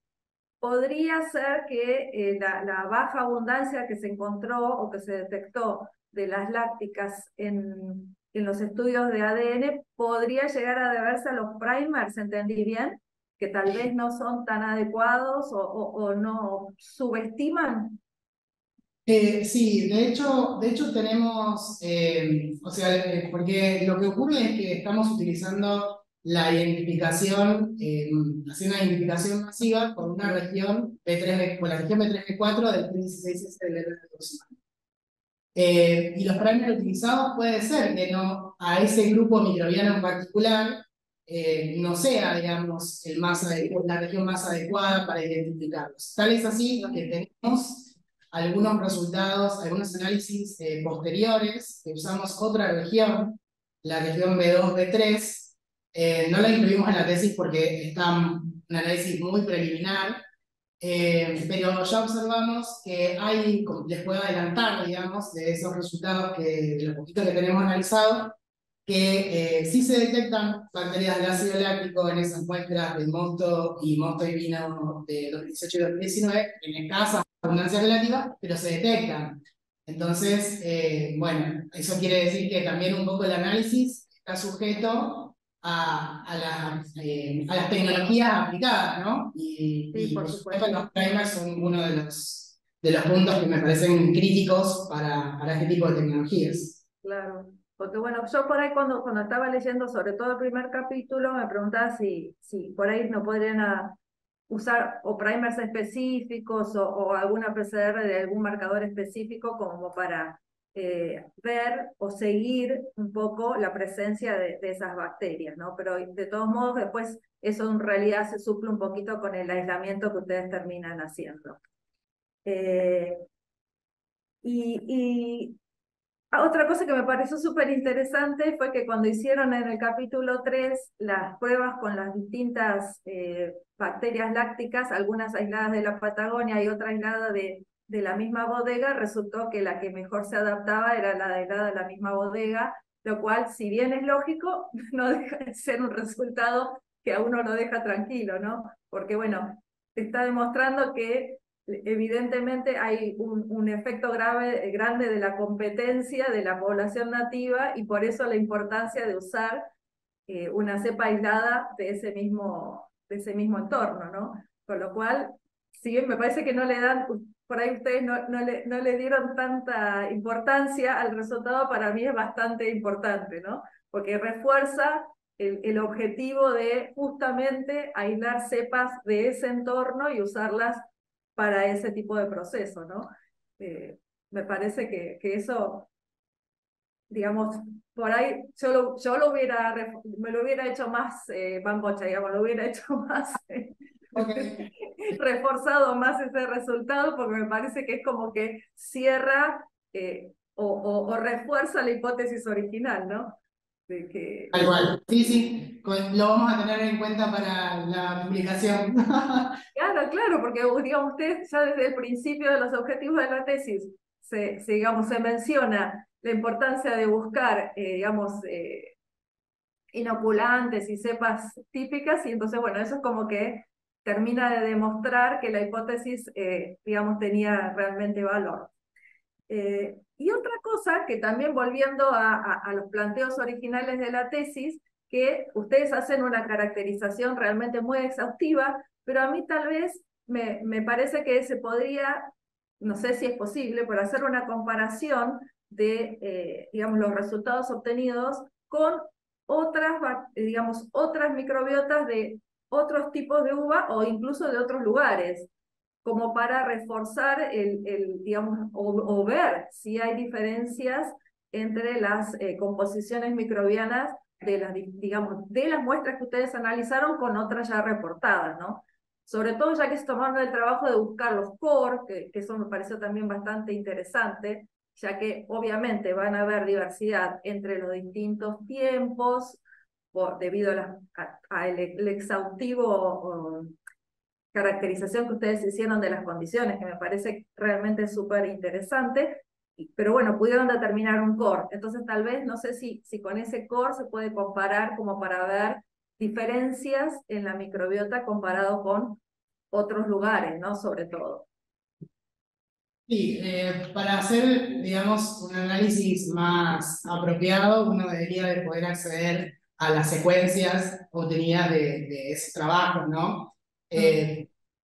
podría ser que la baja abundancia que se encontró o que se detectó de las lácticas en los estudios de ADN podría llegar a deberse a los primers, ¿entendí bien? Que tal vez no son tan adecuados o no subestiman. Sí, de hecho tenemos, o sea, porque lo que ocurre es que estamos utilizando la identificación, haciendo una identificación masiva por una región B3, por la región B3B4 del P16S del R2. Y los parámetros utilizados puede ser que no, a ese grupo microbiano en particular no sea, digamos, la región más adecuada para identificarlos. Tal es así que tenemos algunos resultados, algunos análisis posteriores, que usamos otra región, la región B2, B3. No la incluimos en la tesis porque está un análisis muy preliminar, pero ya observamos que hay, les puedo adelantar, digamos, de esos resultados, de lo poquito que tenemos analizado, que sí se detectan bacterias del ácido láctico en esas muestras de mosto y vino de 2018 y 2019, en escasa abundancia relativa, pero se detectan. Entonces, bueno, eso quiere decir que también un poco el análisis está sujeto a las tecnologías aplicadas, ¿no? Sí, Y por por supuesto supuesto. los primers son uno de los puntos que me parecen críticos para este tipo de tecnologías. Claro, porque bueno, yo por ahí cuando estaba leyendo sobre todo el primer capítulo me preguntaba si por ahí no podrían usar o primers específicos o alguna PCR de algún marcador específico como para ver o seguir un poco la presencia de esas bacterias, ¿no? Pero de todos modos después eso en realidad se suple un poquito con el aislamiento que ustedes terminan haciendo. Eh, y otra cosa que me pareció súper interesante fue que cuando hicieron en el capítulo 3 las pruebas con las distintas bacterias lácticas, algunas aisladas de la Patagonia y otra aislada de la misma bodega, resultó que la que mejor se adaptaba era la aislada de la misma bodega, lo cual, si bien es lógico, no deja de ser un resultado que a uno lo deja tranquilo, ¿no? Porque, bueno, está demostrando que evidentemente hay un efecto grande de la competencia de la población nativa y por eso la importancia de usar una cepa aislada de ese mismo entorno, ¿no? Con lo cual, si bien me parece que no le dan, por ahí ustedes no le dieron tanta importancia al resultado, para mí es bastante importante, ¿no? Porque refuerza el objetivo de justamente aislar cepas de ese entorno y usarlas para ese tipo de proceso, ¿no? Me parece que eso, digamos, por ahí yo me lo hubiera hecho más bambocha, digamos, lo hubiera hecho más, Okay. reforzado más ese resultado, porque me parece que es como que cierra o refuerza la hipótesis original, ¿no? De que... Tal cual. Sí, sí, lo vamos a tener en cuenta para la publicación. Claro, claro, porque digamos, usted ya desde el principio de los objetivos de la tesis digamos, se menciona la importancia de buscar, digamos, inoculantes y cepas típicas, y entonces, bueno, eso es como que termina de demostrar que la hipótesis, digamos, tenía realmente valor. Y otra cosa que también volviendo a los planteos originales de la tesis, que ustedes hacen una caracterización realmente muy exhaustiva, pero a mí tal vez me parece que se podría, no sé si es posible, pero hacer una comparación de, digamos, los resultados obtenidos con otras, digamos, otras microbiotas de otros tipos de uva o incluso de otros lugares, como para reforzar digamos, o ver si hay diferencias entre las composiciones microbianas de las, digamos, de las muestras que ustedes analizaron con otras ya reportadas, ¿no? Sobre todo ya que se tomaron el trabajo de buscar los core, que eso me pareció también bastante interesante, ya que obviamente van a haber diversidad entre los distintos tiempos, debido a el exhaustivo caracterización que ustedes hicieron de las condiciones, que me parece realmente súper interesante, pero bueno, pudieron determinar un core. Entonces tal vez, no sé si con ese core se puede comparar como para ver diferencias en la microbiota comparado con otros lugares, ¿no? Sobre todo. Sí, para hacer, digamos, un análisis más apropiado, uno debería de poder acceder a las secuencias obtenidas de esos trabajos, ¿no?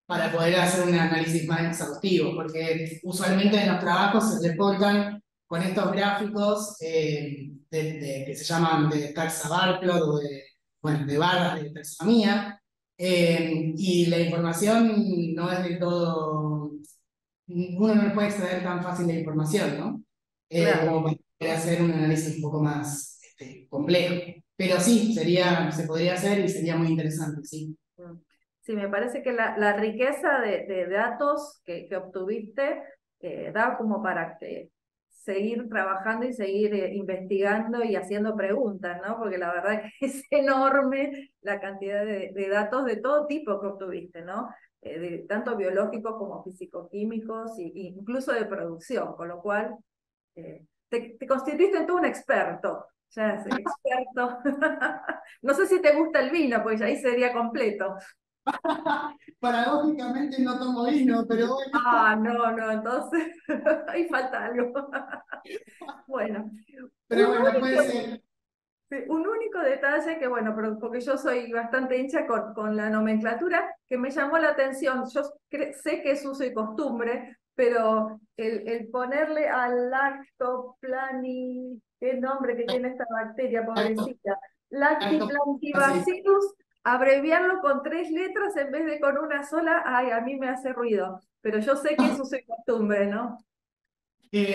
Para poder hacer un análisis más exhaustivo, porque usualmente en los trabajos se reportan con estos gráficos que se llaman de taxa barplot o bueno, de barras de taxonomía, y la información no es del todo, uno no puede acceder tan fácil de información, ¿no? Claro. Como para poder hacer un análisis un poco más complejo. Pero sí, se podría hacer y sería muy interesante, sí. Sí, me parece que la riqueza de datos que obtuviste da como para seguir trabajando y seguir investigando y haciendo preguntas, ¿no? Porque la verdad que es enorme la cantidad de datos de todo tipo que obtuviste, ¿no? Tanto biológicos como físico-químicos e incluso de producción, con lo cual te constituiste en todo un experto. Ya es experto. No sé si te gusta el vino, pues ahí sería completo. Paradójicamente no tomo vino, pero bueno. Ah, no, entonces ahí falta algo. Bueno, Pero un bueno, puede único, ser. sí, un único detalle que, bueno, porque yo soy bastante hincha con la nomenclatura, que me llamó la atención. Yo sé que es uso y costumbre, pero el ponerle al lactoplani, ¿qué nombre que tiene esta bacteria, pobrecita? Lactobacillus, abreviarlo con 3 letras en vez de con una sola, ay, a mí me hace ruido. Pero yo sé que es uso y costumbre, ¿no?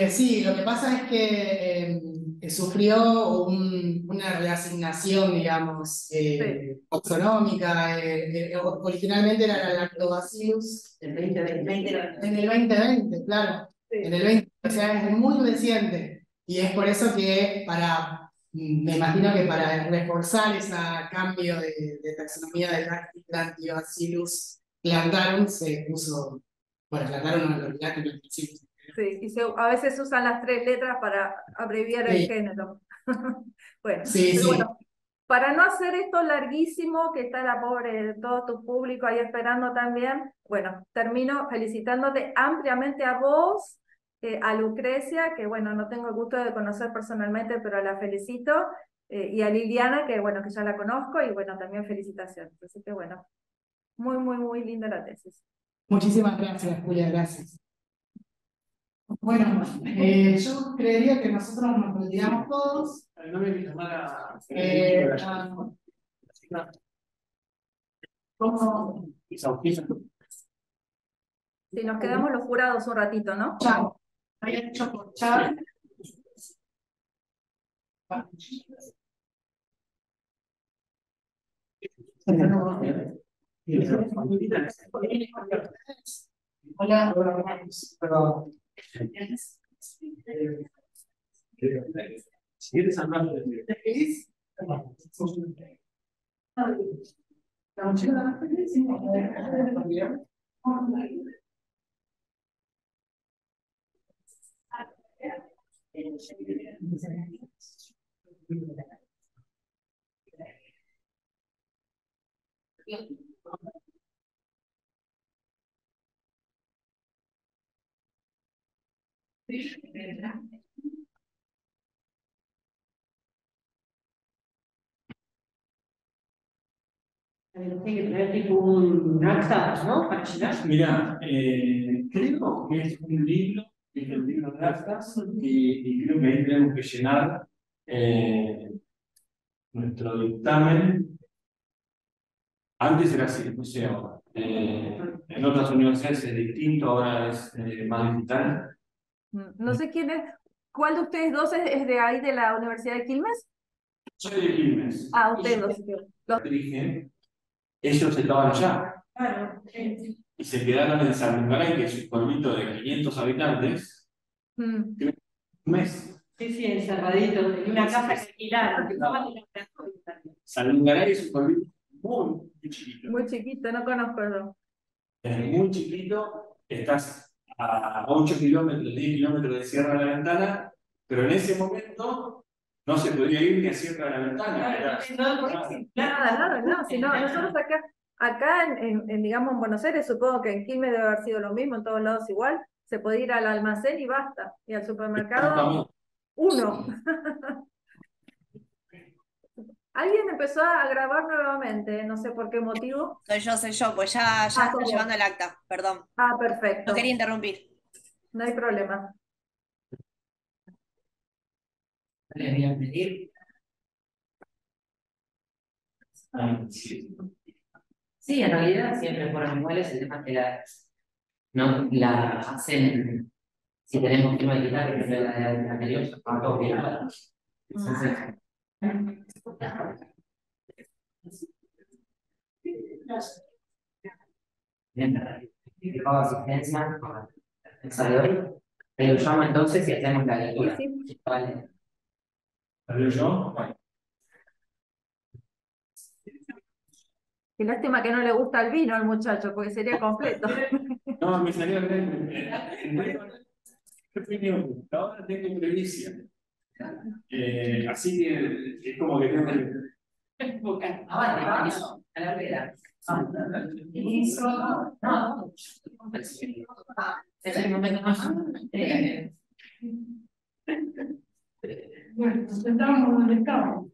Sí, lo que pasa es que sufrió una reasignación, digamos, Sí, taxonómica. Originalmente era la Lactobacillus El 2020. en el 2020, claro. En sí. el 20, o sea, es muy reciente. Y es por eso que me imagino que para reforzar ese cambio de taxonomía de Lactobacillus plantarum se puso, bueno, plantarum no, los Lactobacillus. Sí, y a veces usan las 3 letras para abreviar el Sí, género. Bueno, sí, pero sí. bueno, para no hacer esto larguísimo, que está la pobre de todo tu público ahí esperando también, bueno, termino felicitándote ampliamente a vos, a Lucrecia, que bueno, no tengo el gusto de conocer personalmente, pero la felicito, y a Liliana, que bueno, que ya la conozco, y bueno, también felicitaciones. Así que bueno, muy linda la tesis. Muchísimas gracias, Julia, gracias. Bueno, yo creería que nosotros nos retiramos todos. No me quitas mal a... ¿Cómo? Si nos quedamos los jurados un ratito, ¿no? Chao. Había hecho por chat. Hola. Si quieres hablar de Tiene que tener tipo un acta, ¿no? Para llenar. Mira, creo que es un libro, que es el libro de actas, y creo que ahí tenemos que llenar nuestro dictamen. Antes era así, no sé ahora. En otras universidades es distinto, ahora es más digital. No sé quién es, ¿cuál de ustedes dos es de ahí de la Universidad de Quilmes? Soy de Quilmes. Ah, ustedes dos. Los- Dije, ellos estaban allá Claro. y se quedaron en San Nicolás, que es un pueblito de 500 habitantes, Mm. un mes. Sí, sí, encerradito, en una casa que alquilaron, que estaban en la San Nicolás es un pueblito muy chiquito. Muy chiquito, no conozco yo. Es muy chiquito, estás a 8 kilómetros, 10 kilómetros de Sierra de la Ventana, pero en ese momento no se podía ir ni a Sierra de la Ventana. Nada, no, si no, nosotros acá digamos, en Buenos Aires, supongo que en Quilmes debe haber sido lo mismo, en todos lados igual, se puede ir al almacén y basta, y al supermercado, uno. Alguien empezó a grabar nuevamente, no sé por qué motivo. Soy yo, pues ya está sos vos. llevando el acta, perdón. Ah, No perfecto, quería interrumpir. no hay problema. Les voy a pedir. Sí, en realidad siempre fueron iguales, el tema que no la hacen, si tenemos que modificar, que es la anterior, está todo bien. Bien, pago asistencia con la defensa de hoy. Pero llamo entonces y hacemos la lectura. Sí. Vale. ¿Sabía yo? Bueno. Qué lástima que no le gusta el vino al muchacho, porque sería completo. No, me salió ahora tengo previsión. Así que es como que tengo que. Ah, vale, a la vera. Eso, no, es el momento más. Bueno, nos sentamos donde estamos.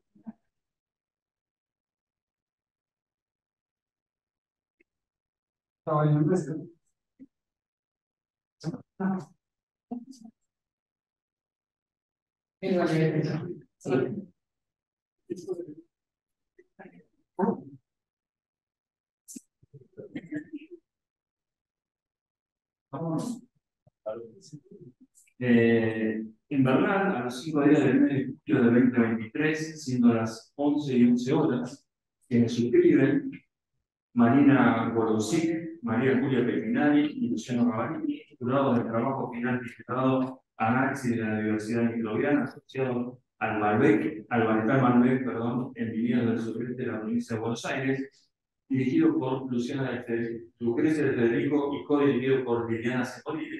En Bernal, a los 5 días del mes de julio de 2023, siendo las 11:11, quienes suscriben: Marina Gorosic, María Julia Petinari y Luciano Ravanini, jurados del trabajo final titulado Análisis de la Diversidad Microbiana, asociado al Malbec, al Bancal Malbec, perdón, en viñedos del sureste de la provincia de Buenos Aires, dirigido por Lucrecia de Federico y co-dirigido por Liliana Cepolini.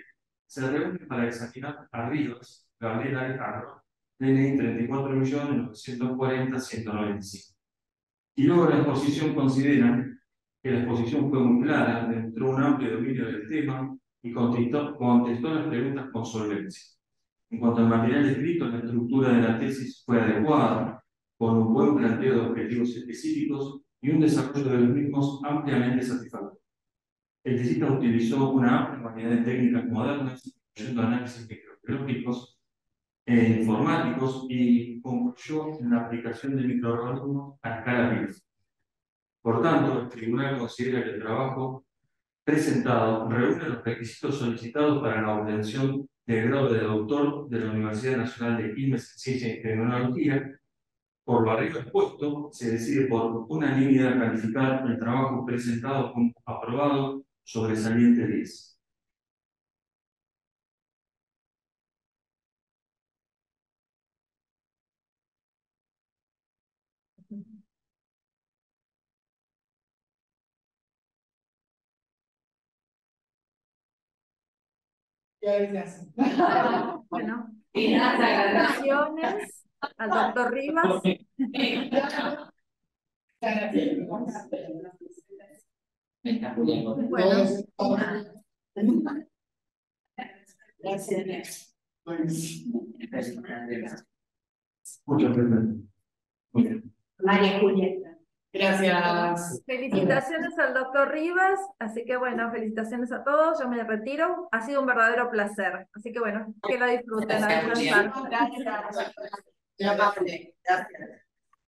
Se reúne para examinar a Ríos Gabriela Alejandro, DNI 34.940.195. Y luego la exposición consideran que la exposición fue muy clara, demostró un amplio dominio del tema y contestó las preguntas con solvencia. En cuanto al material escrito, la estructura de la tesis fue adecuada, con un buen planteo de objetivos específicos y un desarrollo de los mismos ampliamente satisfactorio. El tesista utilizó una amplia variedad de técnicas modernas, incluyendo análisis microbiológicos e informáticos, y concluyó en la aplicación de microorganismos a escala viva. Por tanto, el tribunal considera que el trabajo presentado reúne los requisitos solicitados para la obtención del grado de doctor de la Universidad Nacional de Quilmes en Ciencia y Tecnología. Por lo arriba expuesto, se decide por unanimidad calificar el trabajo presentado como aprobado sobresaliente 10. Y a ver qué hace. Bueno, Y nada, felicitaciones al doctor Rivas. Bueno, Mucho placer. Muy bien. María Julieta. Gracias. felicitaciones al doctor Rivas. Así que bueno, felicitaciones a todos. Yo me retiro. Ha sido un verdadero placer. Así que bueno, que lo disfruten. A descansar. Gracias. Gracias.